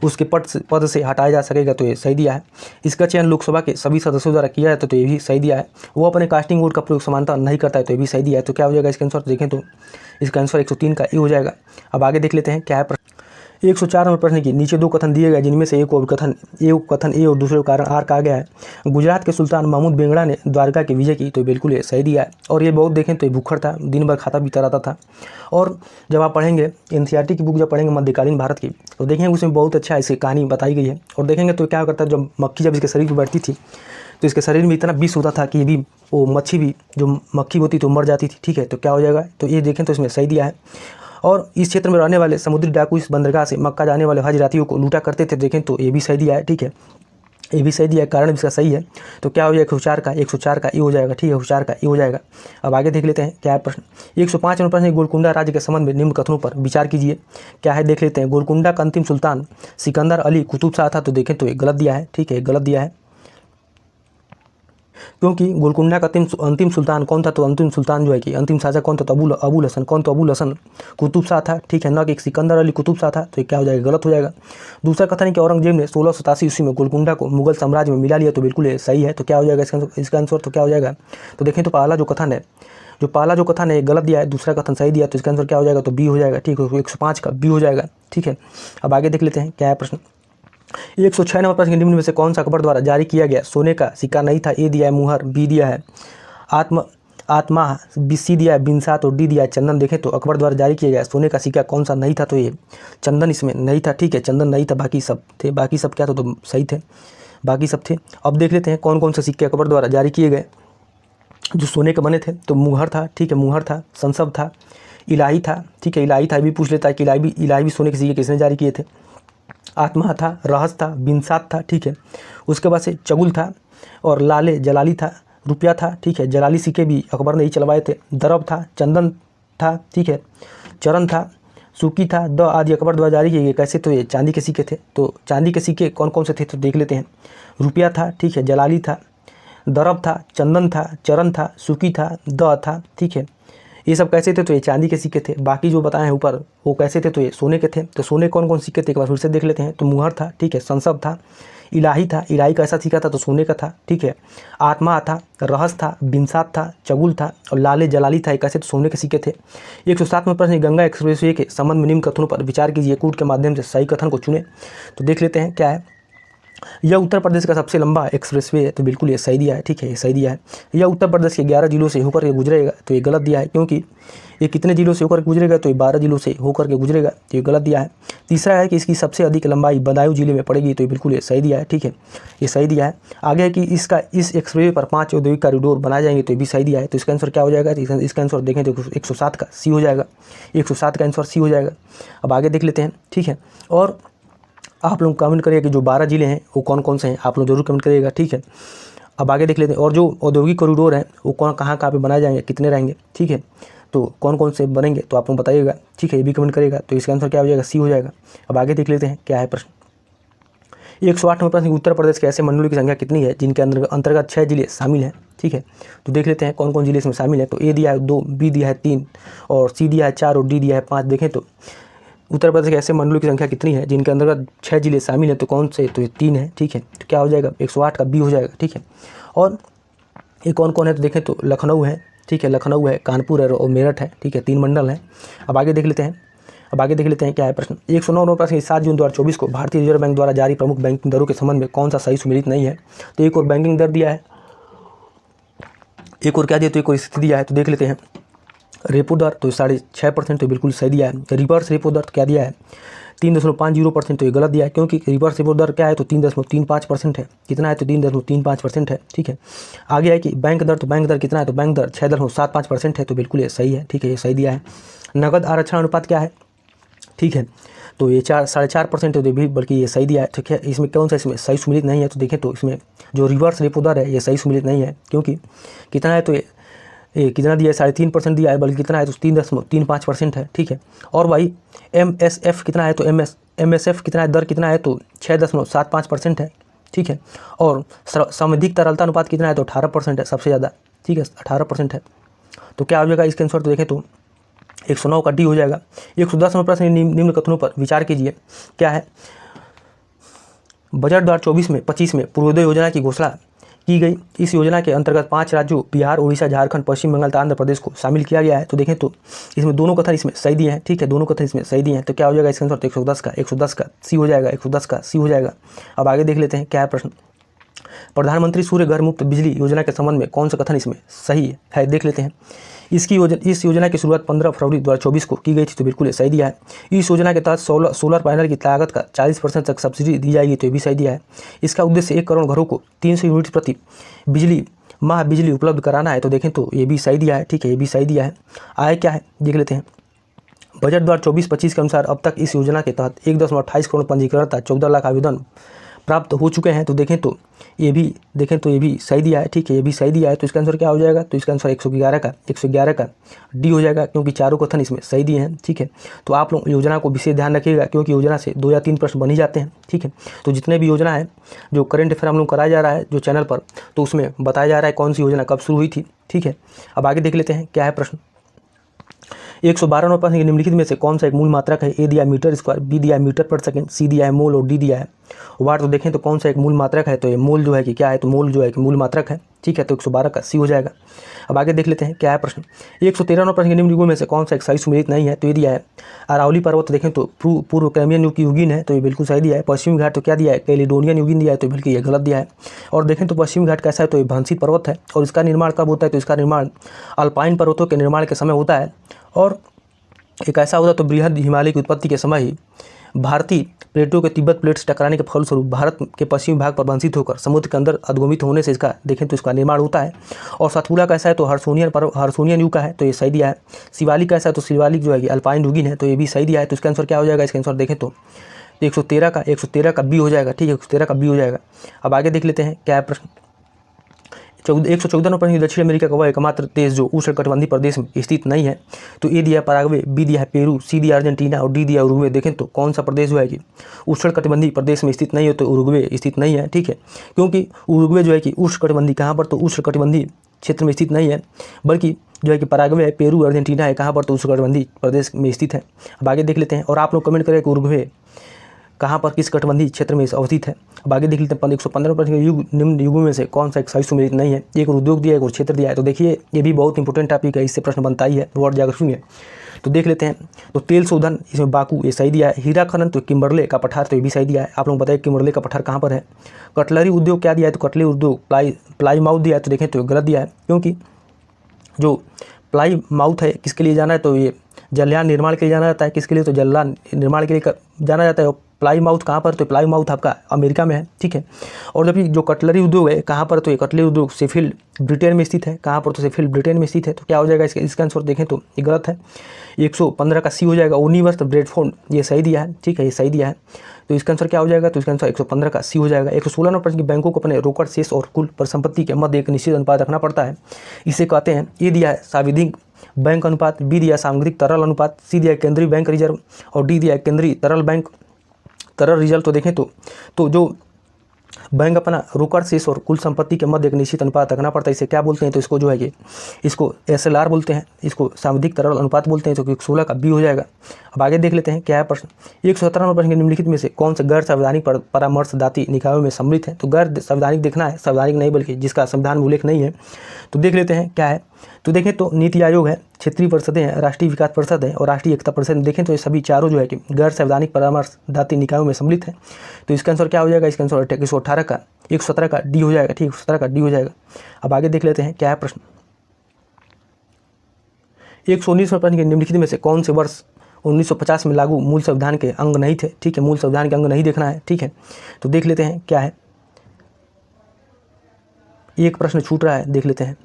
उसके पद से हटाया जा सकेगा, तो ये सही दिया है। इसका चयन लोकसभा के सभी सदस्यों द्वारा किया जाता है, तो ये भी सही दिया है। वो अपने कास्टिंग वोट का प्रयोग समानता नहीं करता है, तो ये भी सही दिया है। तो क्या हो जाएगा इसका आंसर, देखें तो इसका आंसर 103 का ए हो जाएगा। अब आगे देख लेते हैं क्या है प्रश्न। 104 नंबर प्रश्न की नीचे दो कथन दिए गए जिनमें से एक उपकथन ए और दूसरे को कारण आर कहा गया है। गुजरात के सुल्तान महमूद बेंगड़ा ने द्वारका की विजय की, तो बिल्कुल ये सही दिया है। और ये बहुत देखें तो ये भूखड़ था, दिन भर खाता पीता रहता था। और जब आप पढ़ेंगे एनसीईआरटी की बुक जब पढ़ेंगे मध्यकालीन भारत की, तो देखेंगे उसमें बहुत अच्छा इसकी कहानी बताई गई है। और देखेंगे तो क्या करता है, जब मक्खी जब इसके शरीर पर बैठती थी तो इसके शरीर में इतना विष होता था कि भी वो मच्छी भी जो मक्खी होती तो मर जाती थी। ठीक है, तो क्या हो जाएगा, तो ये देखें तो इसमें सही दिया है। और इस क्षेत्र में रहने वाले समुद्री डाकू इस बंदरगाह से मक्का जाने वाले हज यात्रियों को लूटा करते थे, देखें तो ये भी सही दिया है। ठीक है, ये भी सही दिया है, कारण इसका सही है। तो क्या हो जाएगा 104 का ए हो जाएगा। ठीक है, 104 का ए हो जाएगा। अब आगे देख लेते हैं क्या है प्रश्न। 105 नंबर प्रश्न, गोलकुंडा राज्य के संबंध में निम्न कथनों पर विचार कीजिए। क्या है देख लेते हैं। गोलकुंडा का अंतिम सुल्तान सिकंदर अली कुतुब शाह था, तो देखें तो ये गलत दिया है। ठीक है, गलत दिया है, क्योंकि गोलकुंडा का अंतिम सुल्तान कौन था, तो अंतिम सुल्तान जो है कि अंतिम शासक कौन था, तो अबुल हसन कौन, तो अबुल हसन कुतुब शाह था। ठीक है, न कि सिकंदर अली कुतुब शाह था, तो ये क्या हो जाएगा, गलत हो जाएगा। दूसरा कथन है कि औरंगजेब ने 1687 ईस्वी में गोलकुंडा को मुगल साम्राज्य में मिला लिया, तो बिल्कुल सही है। तो क्या हो जाएगा इसका आंसर, तो क्या हो जाएगा, तो देखें तो पहला जो कथन है गलत दिया है, दूसरा कथन सही दिया, तो इसका आंसर क्या हो जाएगा, तो बी हो जाएगा। ठीक है, 105 का बी हो जाएगा। ठीक है, अब आगे देख लेते हैं क्या है प्रश्न। 106 नंबर प्रश्न, निम्न में से कौन सा अकबर द्वारा जारी किया गया सोने का सिक्का नहीं था। ए दिया है मुहर, बी दिया है आत्मा, सी दिया है बिनसात और डी दिया है चंदन। देखें तो अकबर द्वारा जारी किया गया सोने का सिक्का कौन सा नहीं था, तो ये चंदन इसमें नहीं था। ठीक है, चंदन नहीं था, बाकी सब थे। बाकी सब क्या था, तो सही थे, बाकी सब थे। अब देख लेते हैं कौन कौन से सिक्के अकबर द्वारा जारी किए गए जो सोने के बने थे। तो मुहर था, ठीक है, मुहर था, संसब था, इलाही था। ठीक है, इलाही था, भी पूछ लेता है कि इलाही भी सोने के सिक्के किसने जारी किए थे। आत्मा था, रहस था, बिनसात था। ठीक है, उसके बाद से चगुल था और लाले जलाली था, रुपया था। ठीक है, जलाली सिक्के भी अकबर ने ही चलवाए थे। दरब था, चंदन था। ठीक है, चरण था, सूकी था, द आदि अकबर द्वारा जारी किए गए। कैसे, तो ये चांदी के सिक्के थे। तो चांदी के सिक्के कौन कौन से थे, तो देख लेते हैं। रुपया था, ठीक है, जलाली था, दरब था, चंदन था, चरण था, सूकी था, द था। ठीक है, ये सब कैसे थे, तो ये चांदी के सिक्के थे। बाकी जो बताए हैं ऊपर वो कैसे थे, तो ये सोने के थे। तो सोने कौन कौन सिक्के थे एक बार फिर से देख लेते हैं। तो मुहर था, ठीक है, संसब था, इलाही था, इलाही का ऐसा सिक्का था तो सोने का था। ठीक है, आत्मा था, रहस था, बिनसात था, चगुल था और लाले जलाली था, कैसे, तो सोने के सिक्के थे। 107 में प्रश्न, गंगा एक्सप्रेसवे के संबंध में निम्न कथनों पर विचार कीजिए, कूट के माध्यम से सही कथन को चुने। तो देख लेते हैं क्या है। यह उत्तर प्रदेश का सबसे लंबा एक्सप्रेसवे है, तो बिल्कुल ये सही दिया है। ठीक है, ये सही दिया है। यह उत्तर प्रदेश के 11 जिलों से होकर के गुजरेगा, तो ये गलत दिया है, क्योंकि ये कितने जिलों से होकर गुजरेगा, तो ये 12 जिलों से होकर के गुजरेगा, तो ये गलत दिया है। तीसरा है कि इसकी सबसे अधिक लंबाई बदायूं जिले में पड़ेगी, तो ये बिल्कुल ये सही दिया है। ठीक है, ये सही दिया है। आगे है कि इस एक्सप्रेसवे पर 5 औद्योगिक कॉरिडोर बनाए जाएंगे, तो ये भी सही दिया है। तो इसका आंसर क्या हो जाएगा, इसका आंसर देखें तो 107 का सी हो जाएगा। 107 का आंसर सी हो जाएगा। अब आगे देख लेते हैं। ठीक है, और आप लोग कमेंट करिए कि जो 12 जिले हैं वो कौन कौन से हैं, आप लोग जरूर कमेंट करिएगा। ठीक है, अब आगे देख लेते हैं। और जो औद्योगिक कॉरिडोर हैं वो कहाँ पे बनाए जाएंगे, कितने रहेंगे। ठीक है, तो कौन कौन से बनेंगे तो आप लोग बताइएगा। ठीक है, ये भी कमेंट करिएगा। तो इसका आंसर क्या हो जाएगा, सी हो जाएगा। अब आगे देख लेते हैं क्या है प्रश्न। 108 में प्रश्न, उत्तर प्रदेश के ऐसे मंडलों की संख्या कितनी है जिनके अंतर्गत 6 जिले शामिल हैं। ठीक है, तो देख लेते हैं कौन कौन जिले इसमें शामिल है। तो ए दिया है 2, बी दिया है 3 और सी दिया है 4 और डी दिया है 5। देखें तो उत्तर प्रदेश के ऐसे मंडलों की संख्या कितनी है जिनके अंतर्गत 6 जिले शामिल हैं, तो कौन से, तो ये 3 है। ठीक है, तो क्या हो जाएगा, 108 का बी हो जाएगा। ठीक है, और ये कौन कौन है, तो देखें तो लखनऊ है। ठीक है, लखनऊ है, कानपुर है और मेरठ है। ठीक है, 3 मंडल हैं। अब आगे देख लेते हैं क्या है प्रश्न। 109 प्रश्न, 7 जून 2024 को भारतीय रिजर्व बैंक द्वारा जारी प्रमुख बैंकिंग दरों के संबंध में कौन सा सही सुमेलित नहीं है। तो एक और बैंकिंग दर दिया है, एक और क्या दिया, तो एक और स्थिति दिया है। तो देख लेते हैं। रेपो दर तो 6.5%, तो बिल्कुल सही दिया है। रिवर्स रेपो दर क्या दिया है, 3.50%, तो ये गलत दिया है, क्योंकि रिवर्स रेपो दर क्या है, तो 3.35% है। कितना है, तो 3.35% है। ठीक है, आगे है कि बैंक दर, तो बैंक दर कितना है, तो बैंक दर 6.75% है, तो बिल्कुल ये सही है। ठीक है, ये सही दिया है। नगद आरक्षण अनुपात क्या है, ठीक है, तो ये 4.5% है, तो भी बल्कि ये सही दिया है। ठीक है, इसमें कौन सा इसमें सही सुमेलित नहीं है, तो देखें तो इसमें जो रिवर्स रेपो दर है ये सही सुमेलित नहीं है, क्योंकि कितना है, तो ये कितना दिया है, 3.5% दिया है, बल्कि कितना है, तो 3.35% है। ठीक है, और भाई MSF कितना है, तो MSF कितना है, दर कितना है, तो 6.75% है। ठीक है, और समधिक तरलता अनुपात कितना है, तो 18% है सबसे ज़्यादा। ठीक है, 18% है। तो क्या हो जाएगा इसके आंसर, तो देखें तो 109 का डी हो जाएगा। 110 नंबर प्रश्न, निम्न कथनों पर विचार कीजिए। क्या है, बजट 2024 में पूर्वोदय योजना की घोषणा की गई। इस योजना के अंतर्गत 5 राज्यों बिहार, उड़ीसा, झारखंड, पश्चिम बंगाल, आंध्र प्रदेश को शामिल किया गया है। तो देखें तो इसमें दोनों कथन इसमें सही दिए हैं। ठीक है, दोनों कथन इसमें सही दिए हैं। तो क्या हो जाएगा इसका आंसर, तो 110 का सी हो जाएगा, 110 का सी हो जाएगा। अब आगे देख लेते हैं क्या है प्रश्न। प्रधानमंत्री सूर्य घर मुफ्त बिजली योजना के संबंध में कौन सा कथन इसमें सही है, देख लेते हैं। इस योजना की शुरुआत 15 फरवरी 2024 को की गई थी। तो बिल्कुल ये सही दिया है। इस योजना के तहत सोलर पैनल की लागत का 40% तक सब्सिडी दी जाएगी। तो ये भी सही दिया है। इसका उद्देश्य 1 करोड़ घरों को 300 यूनिट प्रति माह बिजली उपलब्ध कराना है। तो देखें तो ये भी सही दिया है। ठीक है, ये भी सही दिया है। आय क्या है देख लेते हैं। बजट 2024-25 के अनुसार अब तक इस योजना के तहत 1.28 करोड़ पंजीकरणता 14 लाख आवेदन प्राप्त हो चुके हैं। तो देखें तो ये भी सही दिया है। ठीक है, ये भी सही दिया है। तो इसका आंसर क्या हो जाएगा, तो इसका आंसर 111 का डी हो जाएगा, क्योंकि चारों कथन इसमें सही दिए हैं। ठीक है, तो आप लोग योजना को विशेष ध्यान रखिएगा, क्योंकि योजना से 2 या 3 प्रश्न बन ही जाते हैं। ठीक है, तो जितने भी योजना है जो करंट अफेयर हम लोग कराया जा रहा है जो चैनल पर, तो उसमें बताया जा रहा है कौन सी योजना कब शुरू हुई थी। ठीक है, अब आगे देख लेते हैं क्या है प्रश्न। 112 नंबर प्रश्न, निम्नलिखित में से कौन सा एक मूल मात्रक है। ए दिया मीटर स्क्वायर, बी दिया मीटर पर सेकंड, सी दिया है मोल और डी दिया है वाट। तो देखें तो कौन सा एक मूल मात्रक है, तो ये मोल जो है कि क्या है, तो मोल जो है कि मूल मात्रक है। ठीक है, तो 112 का सी हो जाएगा। अब आगे देख लेते हैं क्या है प्रश्न। 113 नंबर प्रश्न, निम्न युगों में से कौन सा एक सही सुमेलित नहीं है। तो ये दिया है अरावली पर्वत, तो देखें तो पूर्व कैम्बियन युग की युगीन है। तो ये बिल्कुल सही दिया है। पश्चिमी घाट तो क्या दिया है, कैलिडोनियन युगीन दिया है। तो बिल्कुल ये गलत दिया है। और देखें तो पश्चिमी घाट कैसा है, तो ये भंसित पर्वत है। और इसका निर्माण कब होता है, तो इसका निर्माण अल्पाइन पर्वतों के निर्माण के समय होता है। और एक ऐसा होता तो बृहद हिमालय की उत्पत्ति के समय ही भारतीय प्लेटों के तिब्बत प्लेट से टकराने के फलस्वरूप भारत के पश्चिमी भाग पर वंशित होकर समुद्र के अंदर अधोगमित होने से इसका देखें तो इसका निर्माण होता है। और सतपुड़ा कैसा है, तो हर्सोनियन युग का है। तो ये सही दिया है। शिवालिक कैसा है, तो शिवालिक जो है अल्पाइन युगीन है। तो ये भी सही दिया है। तो इसका आंसर क्या हो जाएगा, इसका आंसर देखें तो 113 का बी हो जाएगा। ठीक है, 113 का बी हो जाएगा। अब आगे देख लेते हैं क्या है प्रश्न। 114 नंबर प्रश्न, दक्षिण अमेरिका का वह एकमात्र देश जो उष्णकटिबंधीय प्रदेश में स्थित नहीं है। तो ए दिया पराग्वे, बी दिया है पेरू, सी दिया अर्जेंटीना और डी दिया उरुग्वे। देखें तो कौन सा प्रदेश जो है कि उष्णकटिबंधीय प्रदेश में स्थित नहीं है, तो उरुग्वे स्थित नहीं है। ठीक है, क्योंकि उरुग्वे जो है कि उष्णकटिबंधीय कहाँ पर, तो उष्णकटिबंधीय क्षेत्र में स्थित नहीं है, बल्कि जो है कि पराग्वे है, पेरू, अर्जेंटीना है कहाँ पर, तो उष्णकटिबंधीय प्रदेश में स्थित है। अब आगे देख लेते हैं। और आप लोग कमेंट करें कि उरुग्वे कहाँ पर किस कटिबंधीय क्षेत्र में अवस्थित है। अब आगे देख लेते हैं 115 प्रश्न, निम्न युगों में से कौन सा एक सही सुमेलित नहीं है। एक उद्योग दिया है, एक क्षेत्र दिया है। तो देखिए ये भी बहुत इंपॉर्टेंट टॉपिक है, इससे प्रश्न बनता ही है, वर्ड जाकर सुनिए। तो देख लेते हैं। तो तेल शोधन इसमें बाकू, ये सही दिया है। हीरा खनन तो किम्बरले का पठार, तो ये भी सही दिया है। आप लोग बताइए किम्बरले का पठार कहाँ पर है। कटलरी उद्योग क्या दिया है, तो कटलरी उद्योग प्लाई माउथ दिया है। तो देखें तो गलत दिया है, क्योंकि जो प्लाई माउथ है किसके लिए जाना है, तो ये जलयान निर्माण के लिए जाना जाता है। किसके लिए, तो जलयान निर्माण के लिए जाना जाता है। प्लाई माउथ कहाँ पर, तो प्लाई माउथ आपका अमेरिका में है। ठीक है, और जबकि जो कटलरी उद्योग है कहाँ पर, तो ये कटलरी उद्योग शेफील्ड ब्रिटेन में स्थित है। कहाँ पर, तो शेफील्ड ब्रिटेन में स्थित है। तो क्या हो जाएगा इसका आंसर देखें तो ये गलत है। 115 का सी हो जाएगा। ओनिवर्स ब्रेडफोर्ड, ये सही दिया है। ठीक है, ये सही दिया है। तो इसका आंसर क्या हो जाएगा, तो इसका आंसर 115 का सी हो जाएगा। 116 नंबर प्रश्न की बैंकों को अपने रोकड़ शेष और कुल परिसंपत्ति के मध्य एक निश्चित अनुपात रखना पड़ता है। इसे कहते हैं। ये दिया है साविधिक बैंक अनुपात, बी दिया सामुद्रिक तरल अनुपात, सी दिया केंद्रीय बैंक रिजर्व और डी दिया केंद्रीय तरल रिजर्व। तो देखें तो जो बैंक अपना रोकड़ शेष और कुल संपत्ति के मध्य एक निश्चित अनुपात रखना पड़ता है, इसे क्या बोलते हैं, तो इसको जो है कि इसको SLR बोलते हैं, इसको सामुद्रिक तरल अनुपात बोलते हैं। तो 116 का बी हो जाएगा। अब आगे देख लेते हैं क्या है प्रश्न। 117 नंबर प्रश्न के निम्नलिखित में से कौन सा गैर संवैधानिक परामर्शदाती निकायों में सम्मिलित है। तो गैर संवैधानिक देखना है, संवैधानिक नहीं, बल्कि जिसका संविधान में उल्लेख नहीं है। तो देख लेते हैं क्या है। तो देखें तो नीति आयोग है, क्षेत्रीय परिषदें हैं, राष्ट्रीय विकास परिषद है और राष्ट्रीय एकता परिषद। देखें तो ये सभी चारों जो है कि गैर संवैधानिक परामर्शदाती निकायों में सम्मिलित है। तो इसका आंसर क्या हो जाएगा, इसका आंसर 117 का डी हो जाएगा। ठीक, 117 का डी हो जाएगा। अब आगे देख लेते हैं क्या है प्रश्न। 119 प्रश्न के निम्नलिखित में से कौन से वर्ष 1950 में लागू मूल संविधान के अंग नहीं थे। ठीक है, मूल संविधान के अंग नहीं देखना है। ठीक है, तो देख लेते हैं क्या है। एक प्रश्न छूट रहा है, देख लेते हैं।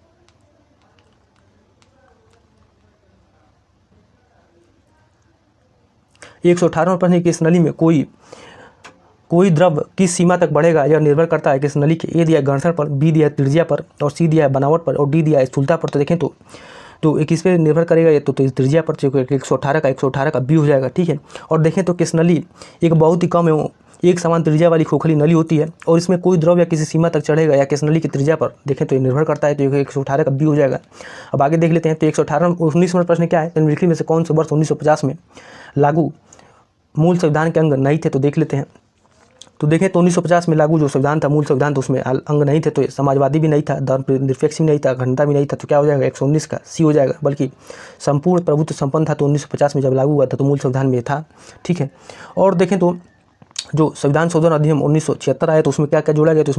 एक 118 प्रश्न की इस नली में कोई द्रव किस सीमा तक बढ़ेगा, यह निर्भर करता है किस नली के। ए दिया घर्षण पर, बी दिया त्रिज्या पर और सी दिया बनावट पर और डी दिया स्थूलता पर। तो देखें तो किस पे निर्भर करेगा, ये तो त्रिज्या पर। 118 का बी हो जाएगा। ठीक है, और देखें तो किस नली एक बहुत ही कम एवं एक समान त्रिज्या वाली खोखली नली होती है और इसमें कोई द्रव या किसी सीमा तक चढ़ेगा या किस नली की त्रिज्या पर देखें तो ये निर्भर करता है। तो 118 का बी हो जाएगा। अब आगे देख लेते हैं। तो 118 19 नंबर प्रश्न क्या है, तो निम्नलिखित में से कौन से वर्ष 1950 में लागू मूल संविधान के अंग नहीं थे। तो देख लेते हैं। तो देखें तो 1950 में लागू जो संविधान था, मूल संविधान, तो उसमें अंग नहीं थे। तो समाजवादी भी नहीं था, धर्मनिरपेक्ष भी नहीं था, अखंडता भी नहीं था। तो क्या हो जाएगा 119 का सी हो जाएगा। बल्कि संपूर्ण प्रभुत्व संपन्न था। तो 1950 में जब लागू हुआ था तो मूल संविधान में था। ठीक है। और देखें तो जो संविधान शोधन अधिनियम 1976 आया तो उसमें क्या क्या जोड़ा गया, तो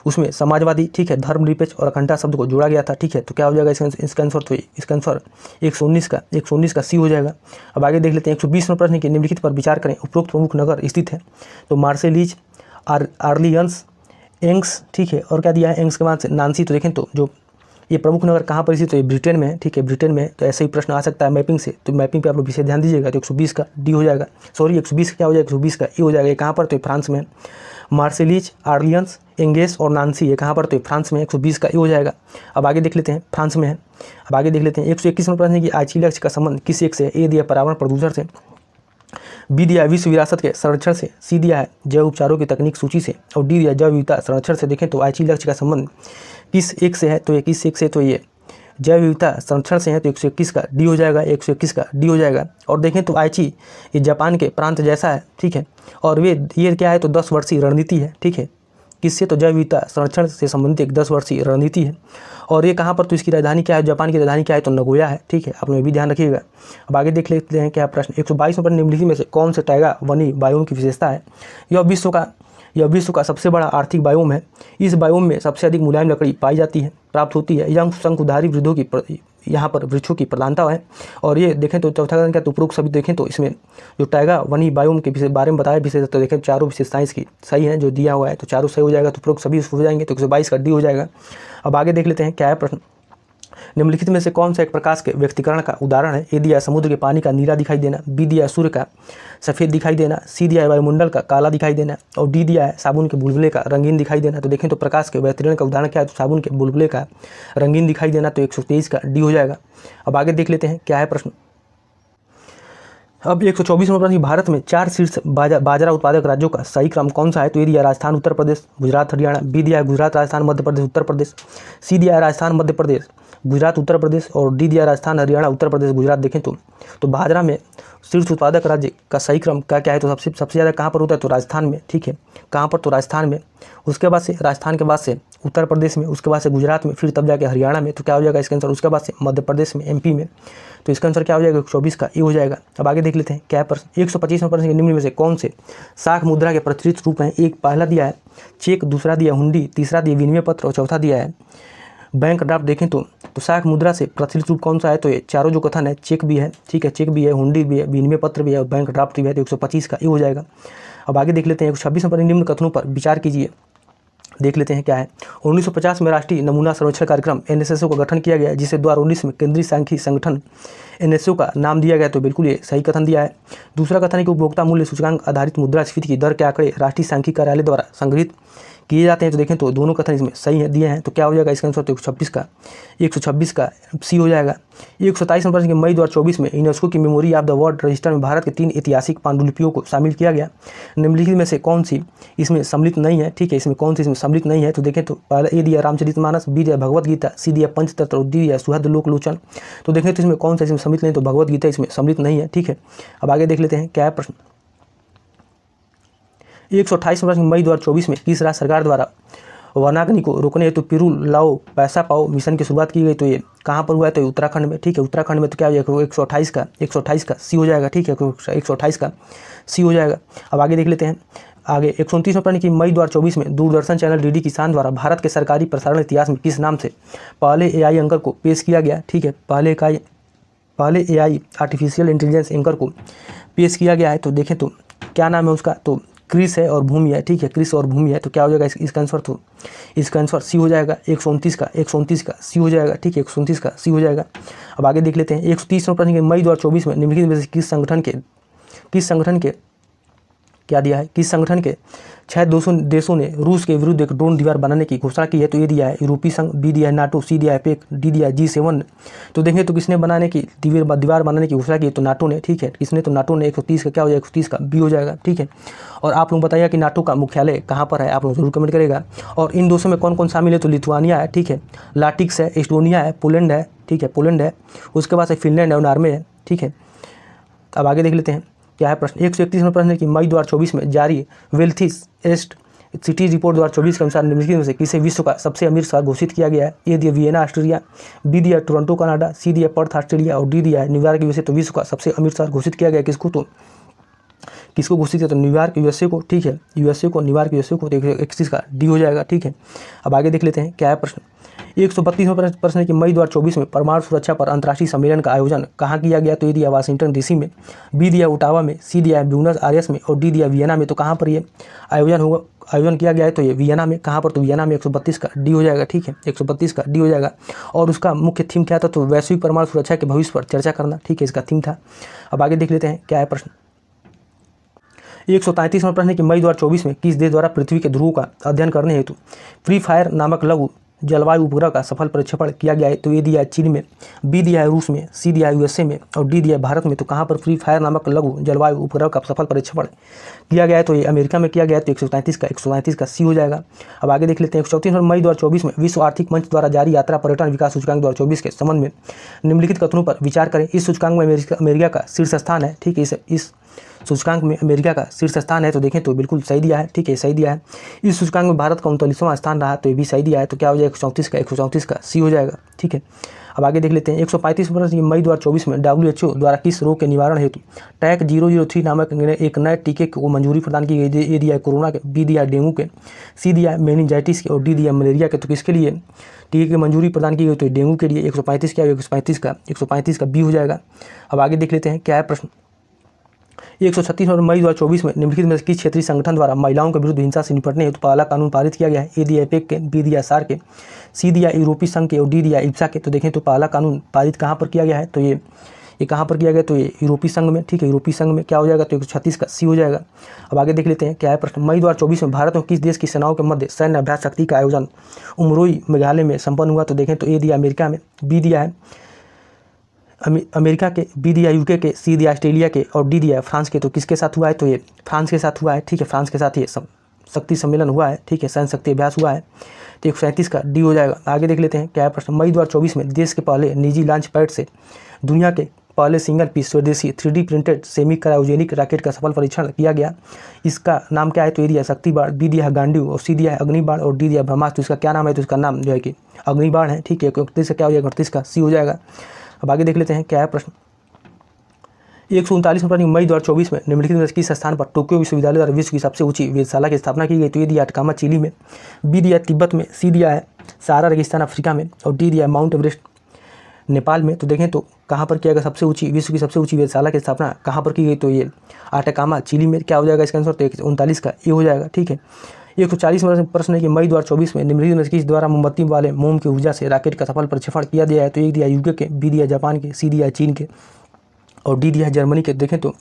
उसमें समाजवादी, ठीक है, धर्मनिरपेक्ष और अखंडता शब्द को जोड़ा गया था। ठीक है। तो क्या हो जाएगा इसका आंसर, तो इसका आंसर 119 का सी हो जाएगा। अब आगे देख लेते हैं। 120 नंबर प्रश्न के निम्नलिखित पर विचार करें। उपरोक्त प्रमुख नगर स्थित है। तो मार्सेलीज, आर्लियंस, एंग्स, ठीक है, और क्या दिया है एंग्स के बाद से नांसी। तो देखें तो जो ये प्रमुख नगर कहाँ पर स्थित, तो ये ब्रिटेन में है। ठीक है, ब्रिटेन में। तो ऐसे ही प्रश्न आ सकता है मैपिंग से। तो मैपिंग पे आप लोग विशेष ध्यान दीजिएगा। तो 120 का डी हो जाएगा। सॉरी 120 का क्या हो जाएगा, 120 का ई हो जाएगा। ये कहाँ पर, तो फ्रांस में। मार्सेलीज, आर्लियंस, एंगेस और नांसी ये कहाँ पर, तो फ्रांस में। 120 का ई हो जाएगा। अब आगे देख लेते हैं, फ्रांस में है। अब आगे देख लेते हैं। 121 नंबर प्रश्न है कि आईची लक्ष्य का संबंध किस एक से। ए दिया पर्यावरण प्रदूषण से, बी दिया विश्व विरासत के संरक्षण से, सी दिया है जैव उपचारों की तकनीक सूची से, और डी दिया जैव विविधता संरक्षण से। देखें तो आईची लक्ष्य का संबंध किस एक से है, तो 21 एक से, तो ये जैव विविधता संरक्षण से है। तो 121 का डी हो जाएगा। 121 का डी हो जाएगा। और देखें तो आईची ये जापान के प्रांत जैसा है। ठीक है। और ये क्या है, तो 10 वर्षीय रणनीति है। ठीक है। किससे, तो जैव विविधता संरक्षण से संबंधित एक 10 वर्षीय रणनीति है। और ये कहाँ पर, तो इसकी राजधानी क्या है, जापान की राजधानी क्या है, तो नगोया है। ठीक है, आप लोग भी ध्यान रखिएगा। अब आगे देख लेते हैं क्या प्रश्न। 122 नंबर निम्नलिखित में से कौन से टैगा वनी बायोम की विशेषता है। यह विश्व का सबसे बड़ा आर्थिक बायोम है। इस बायोम में सबसे अधिक मुलायम लकड़ी पाई जाती है, प्राप्त होती है। यह शंकुधारी वृद्धों की यहाँ पर वृक्षों की प्रधानता है। और ये देखें तो चौथा कथन क्या, तो उपरोक्त सभी देखें तो इसमें जो टैगा वनी बायोम के बारे में बताया विशेष, तो देखें चारों विशेषताएं इसकी सही है जो दिया हुआ है। तो चारों सही हो जाएगा। तो उपरोक्त सभी हो जाएंगे। तो 122 का डी हो जाएगा। अब आगे देख लेते हैं क्या है प्रश्न। निम्नलिखित में से कौन सा एक प्रकाश के व्यक्तिकरण का उदाहरण है। ए दिया समुद्र के पानी का नीला दिखाई देना, बी दिया सूर्य का सफ़ेद दिखाई देना, सी दिया है वायुमंडल का काला दिखाई देना, और डी दिया है साबुन के बुलबुले का रंगीन दिखाई देना। तो देखें तो प्रकाश के व्यक्तिकरण का उदाहरण क्या है, तो साबुन के बुलबुले का रंगीन दिखाई देना। तो 123 का डी हो जाएगा। अब आगे देख लेते हैं क्या है प्रश्न। अब 124 नंबर प्रश्न, भारत में 4 शीर्ष बाजरा उत्पादक राज्यों का सही क्रम कौन सा है। तो ए दिया राजस्थान उत्तर प्रदेश गुजरात हरियाणा, बी दिया है गुजरात राजस्थान मध्य प्रदेश उत्तर प्रदेश, सी दिया है राजस्थान मध्य प्रदेश गुजरात उत्तर प्रदेश, और डी दिया राजस्थान हरियाणा उत्तर प्रदेश गुजरात। देखें तो बाजरा में शीर्ष उत्पादक राज्य का सही क्रम क्या क्या है, तो सबसे ज़्यादा कहाँ पर होता है, तो राजस्थान में। ठीक है, कहाँ पर, तो राजस्थान में। उसके बाद से राजस्थान के बाद से उत्तर प्रदेश में, उसके बाद से गुजरात में, फिर तब जाके हरियाणा में। तो क्या हो जाएगा इसका आंसर, उसके बाद से मध्य प्रदेश में, एमपी में। तो इसका आंसर क्या हो जाएगा, 124 का ये हो जाएगा। अब आगे देख लेते हैं क्या है प्रश्न। 125 प्रश्न के निम्न में से कौन से शाख मुद्रा के प्रचलित रूप हैं। एक पहला दिया है चेक, दूसरा दिया हुंडी, तीसरा दिया विनिमय पत्र और चौथा दिया है बैंक ड्राफ्ट। देखें तो शाख मुद्रा से प्रचलित रूप कौन सा है, तो ये चारों जो कथन है, चेक भी है, ठीक है, चेक भी है, हुंडी भी है, विनिमय पत्र भी है और बैंक ड्राफ्ट भी है। तो 125 का ये हो जाएगा। अब आगे देख लेते हैं 126 पर निम्न कथनों पर विचार कीजिए। देख लेते हैं क्या है। 1950 में राष्ट्रीय नमूना सर्वेक्षण कार्यक्रम एनएसएसओ का गठन किया गया, जिसे 2019 में केंद्रीय सांख्यिकी संगठन एनएसओ का नाम दिया गया। तो बिल्कुल ये सही कथन दिया है। दूसरा कथन है कि उपभोक्ता मूल्य सूचकांक आधारित मुद्रास्फीति की दर के आंकड़े राष्ट्रीय सांख्यिकी कार्यालय द्वारा संग्रहित किए जाते हैं। तो देखें तो दोनों कथन इसमें सही है दिए हैं। तो क्या हो जाएगा इसका आंसर, तो 126 का सी हो जाएगा। 127 प्रश्न के मई 2024 में यूनेस्को की memory of the world register में भारत के 3 ऐतिहासिक पांडुलिपियों को शामिल किया गया। निम्नलिखित में से कौन सी इसमें सम्मिलित नहीं है। ठीक है, इसमें कौन सी इसमें सम्मिलित नहीं है, तो देखें तो पहला ए दिया रामचरितमानस, बी दिया भगवत गीता, सी दिया पंचतंत्र और डी दिया सुहृद लोकलोचन। तो देखें तो इसमें कौन सा इसमें सम्मिलित नहीं, तो भगवत गीता इसमें सम्मिलित नहीं है। ठीक है, अब आगे देख लेते हैं क्या है प्रश्न। 128 प्रश्न मई 2024 में किस राज्य सरकार द्वारा वनाग्नि को रोकने हेतु पिरू लाओ पैसा पाओ मिशन की शुरुआत की गई। तो ये कहाँ पर हुआ है, तो उत्तराखंड में। ठीक है, उत्तराखंड में। तो क्या हो जाएगा 128 का सी हो जाएगा। ठीक है, 128 का सी हो जाएगा। अब आगे देख लेते हैं आगे 129 प्रश्न की मई 2024 में दूरदर्शन चैनल डीडी किसान द्वारा भारत के सरकारी प्रसारण इतिहास में किस नाम से पहले एआई एंकर को पेश किया गया। ठीक है, पहले एआई आर्टिफिशियल इंटेलिजेंस एंकर को पेश किया गया है। तो देखें तो क्या नाम है उसका, तो क्रिस है और भूमि है। ठीक है, क्रिस और भूमि है। तो क्या हो जाएगा इसका आंसर, तो इसका आंसर सी हो जाएगा। 129 का सी हो जाएगा। ठीक है, 129 का सी हो जाएगा। अब आगे देख लेते हैं 130 प्रश्न के मई 2024 में निम्नलिखित में से किस संगठन के क्या दिया है, किस संगठन के 6 देशों ने रूस के विरुद्ध एक ड्रोन दीवार बनाने की घोषणा की है, तो ये दिया है यूरोपीय संघ, बी दिया है नाटो, सी दिया है पेक, डी दिया है G7। तो देखें तो किसने बनाने की दीवार बनाने की घोषणा की, तो नाटो ने, ठीक है। किसने, तो नाटो ने। 130 का क्या हो जाएगा, 130 का बी हो जाएगा, ठीक है। और आप लोग बताइए कि नाटो का मुख्यालय कहाँ पर है, आप लोग जरूर कमेंट करेगा। और इन देशों में कौन कौन शामिल है, तो लिथुआनिया है, ठीक है, लाटिक्स है, एस्टोनिया है, पोलैंड है, ठीक है, पोलैंड है, उसके बाद फिनलैंड है और नॉर्वे है, ठीक है। अब आगे देख लेते हैं क्या है प्रश्न। 131 नंबर प्रश्न है कि मई 2024 में जारी वेल्थिएस्ट सिटी रिपोर्ट 2024 के अनुसार निम्नलिखित में से किसे विश्व का सबसे अमीर शहर घोषित किया गया है, ए दिया वियना ऑस्ट्रेलिया, बी दिया टोरंटो कनाडा, सी दिया पर्थ ऑस्ट्रेलिया और डी दिया है न्यूयॉर्क यूएसए। तो विश्व का सबसे अमीर शहर घोषित किया गया किसको, तो किसको घोषित किया, तो न्यूयॉर्क यूएसए को, ठीक है, यूएसए को, न्यूयॉर्क यूएसए को। तो 131 का डी हो जाएगा, ठीक है। अब आगे देख लेते हैं क्या है प्रश्न। 132वां प्रश्न है कि मई 2024 में परमाणु सुरक्षा पर अंतर्राष्ट्रीय सम्मेलन का आयोजन कहाँ किया गया, तो ये दिया वाशिंगटन डीसी में, बी दिया ओटावा में, सी दिया ब्यूनस आयर्स में और डी दिया वियना में। तो कहाँ पर ये आयोजन किया गया है, तो ये वियना में। कहाँ पर, तो वियना में। 132 का डी हो जाएगा, ठीक है, 132 का डी हो जाएगा। और उसका मुख्य थीम क्या था, तो वैश्विक परमाणु सुरक्षा के भविष्य पर चर्चा करना, ठीक है, इसका थीम था। अब आगे देख लेते हैं क्या है प्रश्न। 133वां प्रश्न है कि मई 2024 में किस देश द्वारा पृथ्वी के ध्रुवों का अध्ययन करने हेतु फ्री फायर नामक लघु जलवायु उपग्रह का सफल प्रक्षेपण किया गया है, तो ये दिया है चीन में, बी दिया है रूस में, सी दिया है यूएसए में और डी दिया है भारत में। तो कहाँ पर फ्री फायर नामक लघु जलवायु उपग्रह का सफल प्रक्षेपण किया गया है, तो ये अमेरिका में किया गया है। तो 133 का सी हो जाएगा। अब आगे देख लेते हैं 134 मई 2024 में विश्व आर्थिक मंच द्वारा जारी यात्रा पर्यटन विकास सूचकांक 2024 के संबंध में निम्नलिखित कथनों पर विचार करें। इस सूचकांक में अमेरिका का शीर्ष स्थान है, ठीक है, इस सूचकांक में अमेरिका का शीर्ष स्थान है, तो देखें तो बिल्कुल सही दिया है, ठीक है, सही दिया है। इस सूचकांक में भारत का 39वां स्थान रहा, तो ये भी सही दिया है। तो क्या हो जाएगा, 134 का सी हो जाएगा, ठीक है। अब आगे देख लेते हैं 135 प्रश्न मई 2024 में WHO द्वारा किस रोग के निवारण हेतु टैक 003 नामक एक नए टीके को मंजूरी प्रदान की गई। ए दिया है कोरोना के, बी दिया है डेंगू के, सी दिया है मेनिंजाइटिस के और डी दिया मलेरिया के। तो किसके लिए टीके की मंजूरी प्रदान की गई, तो डेंगू के लिए। 135 क्या, 135 का बी हो जाएगा। अब आगे देख लेते हैं क्या है प्रश्न। 136 मई 2024 में निम्नलिखित में किस क्षेत्रीय संगठन द्वारा महिलाओं के विरुद्ध हिंसा से निपटने हेतु पहला कानून पारित किया गया है। ए दिया पेक के, बी दिया सार के, सी दिया यूरोपीय संघ के और डी दिया इप्सा के। तो देखें तो पहला कानून पारित कहाँ पर किया गया है, तो ये कहाँ पर किया गया, तो ये यूरोपीय संघ में, ठीक है, यूरोपीय संघ में। क्या हो जाएगा, तो 136 का सी हो जाएगा। अब आगे देख लेते हैं क्या है प्रश्न। मई 2024 में भारत में किस देश की सेनाओं के मध्य सैन्य अभ्यास शक्ति का आयोजन उमरोई मेघालय में संपन्न हुआ। तो देखें तो ए दिया अमेरिका में, बी दिया है अमेरिका के, बी दिया यूके के, सी दिया ऑस्ट्रेलिया के और डी दिया फ्रांस के। तो किसके साथ हुआ है, तो ये फ्रांस के साथ हुआ है, ठीक है, फ्रांस के साथ ये शक्ति सम्मेलन हुआ है, ठीक है, सैन्य शक्ति अभ्यास हुआ है। तो 137 का डी हो जाएगा। आगे देख लेते हैं क्या है प्रश्न। मई 2024 में देश के पहले निजी लॉन्च पैड से दुनिया के पहले सिंगल पीस स्वदेशी 3D printed semi cryogenic rocket का सफल परीक्षण किया गया। इसका नाम क्या है, तो ए दिया शक्ति बाण, बी दिया है गांडीव और सी दिया है अग्निबाण और डी दिया ब्रह्मास्त्र। तो इसका क्या नाम है, तो इसका नाम जो है कि अग्निबाण है, ठीक है। 31 का क्या हो जाएगा, 38 का सी हो जाएगा। अब आगे देख लेते हैं क्या है प्रश्न। 139 प्रश्न मई 2024 में निम्नलिखित में किस स्थान पर टोक्यो विश्वविद्यालय द्वारा विश्व की सबसे ऊंची वेधशाला की स्थापना की गई। तो ये दिया अटकामा चिली में, बी दिया तिब्बत में, सी दिया है सहारा रेगिस्तान अफ्रीका में और डी दिया माउंट एवरेस्ट नेपाल में। तो देखें तो कहाँ पर किया गया सबसे ऊंची, विश्व की सबसे ऊंची वेधशाला की स्थापना कहाँ पर की गई, तो ये अटकामा चिली में। क्या हो जाएगा इसका आंसर, तो 139 का ये हो जाएगा, ठीक है। 140 प्रश्न है कि मई 2024 में निम्नलिखित में किस द्वारा मोमबत्ती वाले मोम की ऊर्जा से रॉकेट का सफल प्रक्षेपण किया गया है। तो एक दिया यूके के, बी दिया जापान के, सी दिया चीन के और डी दिया जर्मनी के। देखें तो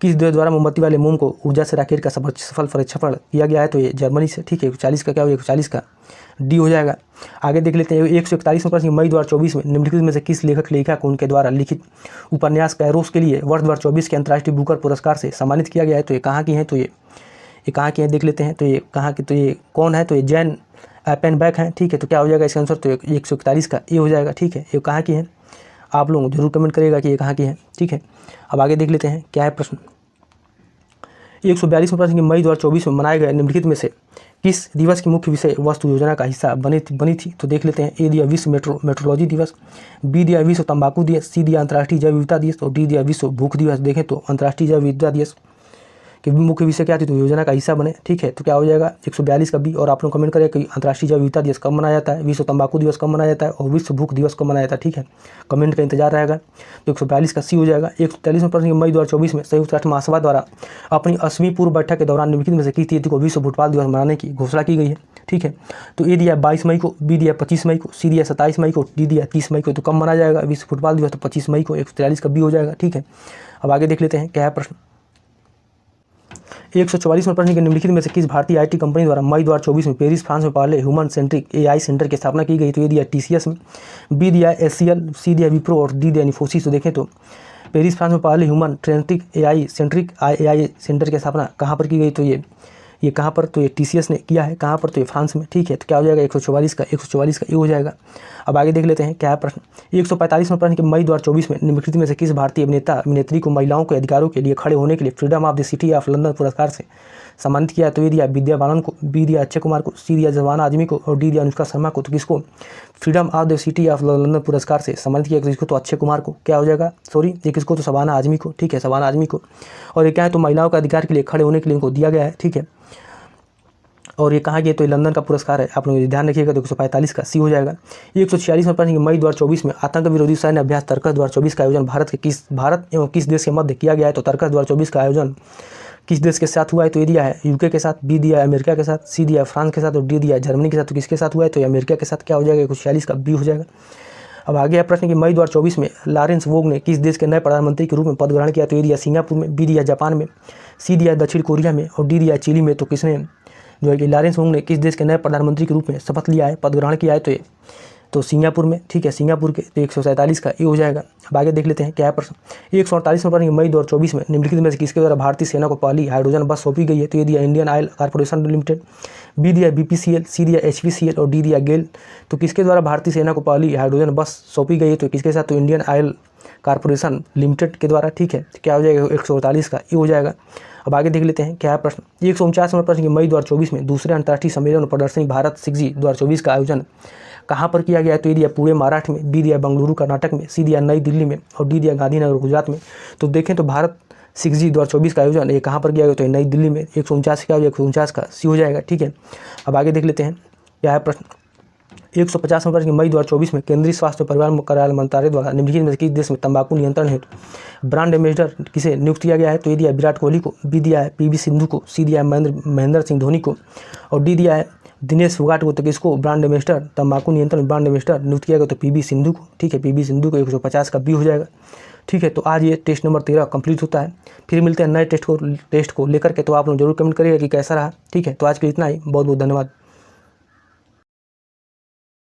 किस देश द्वारा मोमबत्ती वाले मोम को ऊर्जा से रॉकेट का सफल प्रक्षेपण किया गया है, तो ये जर्मनी से, ठीक है। 140 का क्या हो, 140 का डी हो जाएगा। आगे देख लेते हैं 141 प्रश्न मई 2024 में निम्नलिखित में से किस लेखक लेखिका को उनके द्वारा लिखित उपन्यास कैरोस के लिए वर्ष 2024 के अंतर्राष्ट्रीय बुकर पुरस्कार से सम्मानित किया गया है। तो ये कहाँ की हैं, तो ये कहाँ की हैं देख लेते हैं। तो ये कहाँ की, तो ये कौन है, तो ये जैन एपेनबैक हैं, ठीक है। तो क्या हो जाएगा इसका आंसर, तो 141 का ये हो जाएगा, ठीक है। ये कहाँ की है, आप लोग जरूर कमेंट करिएगा कि ये कहाँ की है, ठीक है। अब आगे देख लेते हैं क्या है प्रश्न। 142 प्रश्न की मई 2024 में मनाए गए निम्नलिखित में से किस दिवस की मुख्य विषय वस्तु योजना का हिस्सा बनी थी। तो देख लेते हैं। ए दिया विश्व मेट्रोलॉजी दिवस, बी दिया विश्व तंबाकू दिवस, सी दिया अंतर्राष्ट्रीय जैव विविधता दिवस और डी दिया विश्व भूख दिवस। देखें तो अंतर्राष्ट्रीय जैव विविधता दिवस कि मुख्य विषय क्या थी, तो योजना का हिस्सा बने, ठीक है। तो क्या हो जाएगा 142 का बी। और आप लोग कमेंट करें कि अंतर्राष्ट्रीय जैव विविधता दिवस कब मनाया जाता है, विश्व तंबाकू दिवस कब मनाया जाता है और विश्व भूख दिवस कब मनाया जाता है, ठीक है। कमेंट का इंतजार रहेगा। तो 142 का सी हो जाएगा। 143 प्रश्न मई 2024 में संयुक्त राष्ट्र महासभा द्वारा अपनी 80वीं पूर्व बैठक के दौरान निम्नलिखित में से किस तिथि को विश्व फुटबॉल दिवस मनाने की घोषणा की गई है, ठीक है। तो ए दिया 22 मई को, बी दिया 25 मई को, सी दिया 27 मई को, डी दिया 30 मई को। तो कब मनाया जाएगा विश्व फुटबॉल दिवस, तो 25 मई को। 143 का बी हो जाएगा, ठीक है। अब आगे देख लेते हैं क्या है प्रश्न। 144 में प्रश्न के निम्नलिखित में से किस भारतीय आईटी कंपनी द्वारा मई 2024 में पेरिस फ्रांस में पहले ह्यूमन सेंट्रिक एआई सेंटर की स्थापना की गई? तो ये दिया टीसीएस में, बी दिया एचसीएल, सी दिया विप्रो और डी दिया इन्फोसिस। तो देखें तो पेरिस फ्रांस में पहले ह्यूमन सेंट्रिक एआई सेंटर की स्थापना कहाँ पर की गई? तो ये कहाँ पर? तो ये टीसीएस ने किया है। कहाँ पर? तो ये फ्रांस में। ठीक है, तो क्या हो जाएगा? 144 का ये हो जाएगा। अब आगे देख लेते हैं क्या है प्रश्न। 145 में प्रश्न कि मई 2024 में निम्नलिखित में से किस भारतीय अभिनेत्री को महिलाओं के अधिकारों के लिए खड़े होने के लिए freedom of the city of London पुरस्कार से सम्मानित किया? तो ये दिया विद्या बालन को, बी दिया अक्षय कुमार को, सी दिया जवाना आजमी को और डी दिया अनुष्का शर्मा को। तो किसको freedom of the city of London पुरस्कार से सम्मानित किया? किसको? तो अक्षय कुमार को। क्या हो जाएगा? सॉरी, ये किसको? तो शबाना आजमी को। ठीक है, शबाना आजमी को। और ये क्या है? तो महिलाओं का अधिकार के लिए खड़े होने के लिए इनको दिया गया है। ठीक है, और ये कहाँ गया? तो ये लंदन का पुरस्कार है, आप लोग ध्यान रखिएगा। तो 145 का सी हो जाएगा। 146 में प्रश्न कि मई 2024 में आतंक विरोधी सैन्य अभ्यास तर्कस 2024 का आयोजन भारत एवं किस देश के मध्य किया गया है? तो तर्कस 2024 का आयोजन किस देश के साथ हुआ है? तो ये दिया है यूके के साथ, बी दिया है अमेरिका के साथ, सी दिया है फ्रांस के साथ और डी दिया है जर्मनी के साथ। तो किसके साथ हुआ है? तो ये अमेरिका के साथ। क्या हो जाएगा? 146 का बी हो जाएगा। अब आगे है प्रश्न कि मई 2024 में लॉरेंस वोग ने किस देश के नए प्रधानमंत्री के रूप में पद ग्रहण किया? तो ये दिया सिंगापुर में, बी दिया जापान में, सी दिया दक्षिण कोरिया में और डी दिया चिली में। तो किसने जो है कि लॉरेंस वोंग ने किस देश के नए प्रधानमंत्री के रूप में शपथ लिया है, पद ग्रहण किया है? तो सिंगापुर में। ठीक है, सिंगापुर के। तो 147 का ये हो जाएगा। अब आगे देख लेते हैं क्या है प्रश्न। 148 में प्रश्न मई 2024 में निम्नलिखित में से किसके द्वारा भारतीय सेना को पहली हाइड्रोजन बस सौंपी गई है? तो ये दिया इंडियन ऑयल कॉर्पोरेशन लिमिटेड, बी दिया बीपीसीएल, सी दिया एचपीसीएल और डी दिया गेल। तो किसके द्वारा भारतीय सेना को पहली हाइड्रोजन बस सौंपी गई है? तो किसके साथ? तो इंडियन ऑयल कॉर्पोरेशन लिमिटेड के द्वारा। ठीक है, तो क्या हो जाएगा? 148 का ये हो जाएगा। अब आगे देख लेते हैं क्या है प्रश्न। 149 में प्रश्न कि मई 2024 में दूसरे अंतर्राष्ट्रीय सम्मेलन और प्रदर्शनी भारत 6G 2024 का आयोजन कहाँ पर किया गया है? तो ये दिया पुणे महाराष्ट्र में, बी दिया बेंगलुरु कर्नाटक में, सी दिया नई दिल्ली में और डी दिया गांधीनगर गुजरात में। तो देखें तो भारत 6G 2024 का आयोजन ये कहाँ पर किया गया? तो नई दिल्ली में। 149 का 149 का सी हो जाएगा। ठीक है, अब आगे देख लेते हैं क्या है प्रश्न। 150 में प्रश्न मई 2024 में केंद्रीय स्वास्थ्य और परिवार कल्याण मंत्रालय द्वारा निम्नलिखित में से किस देश में तंबाकू नियंत्रण हेतु ब्रांड एम्बेसडर किसे नियुक्त किया गया है? तो ये दिया विराट कोहली को, बी दिया है पीवी सिंधु को, सी दिया है महेंद्र सिंह धोनी को और डी दिया है दिनेश फोगाट को। तो किसको ब्रांड एम्बेसडर, तंबाकू नियंत्रण ब्रांड एम्बेसडर नियुक्त किया गया? तो पीवी सिंधु को। ठीक है, पीवी सिंधु को। 150 का बी हो जाएगा। ठीक है, तो आज ये टेस्ट नंबर 13 कंप्लीट होता है। फिर मिलते हैं नए टेस्ट को लेकर के। तो आप लोग जरूर कमेंट करिएगा कि कैसा रहा। ठीक है, तो आज के इतना ही। बहुत बहुत धन्यवाद।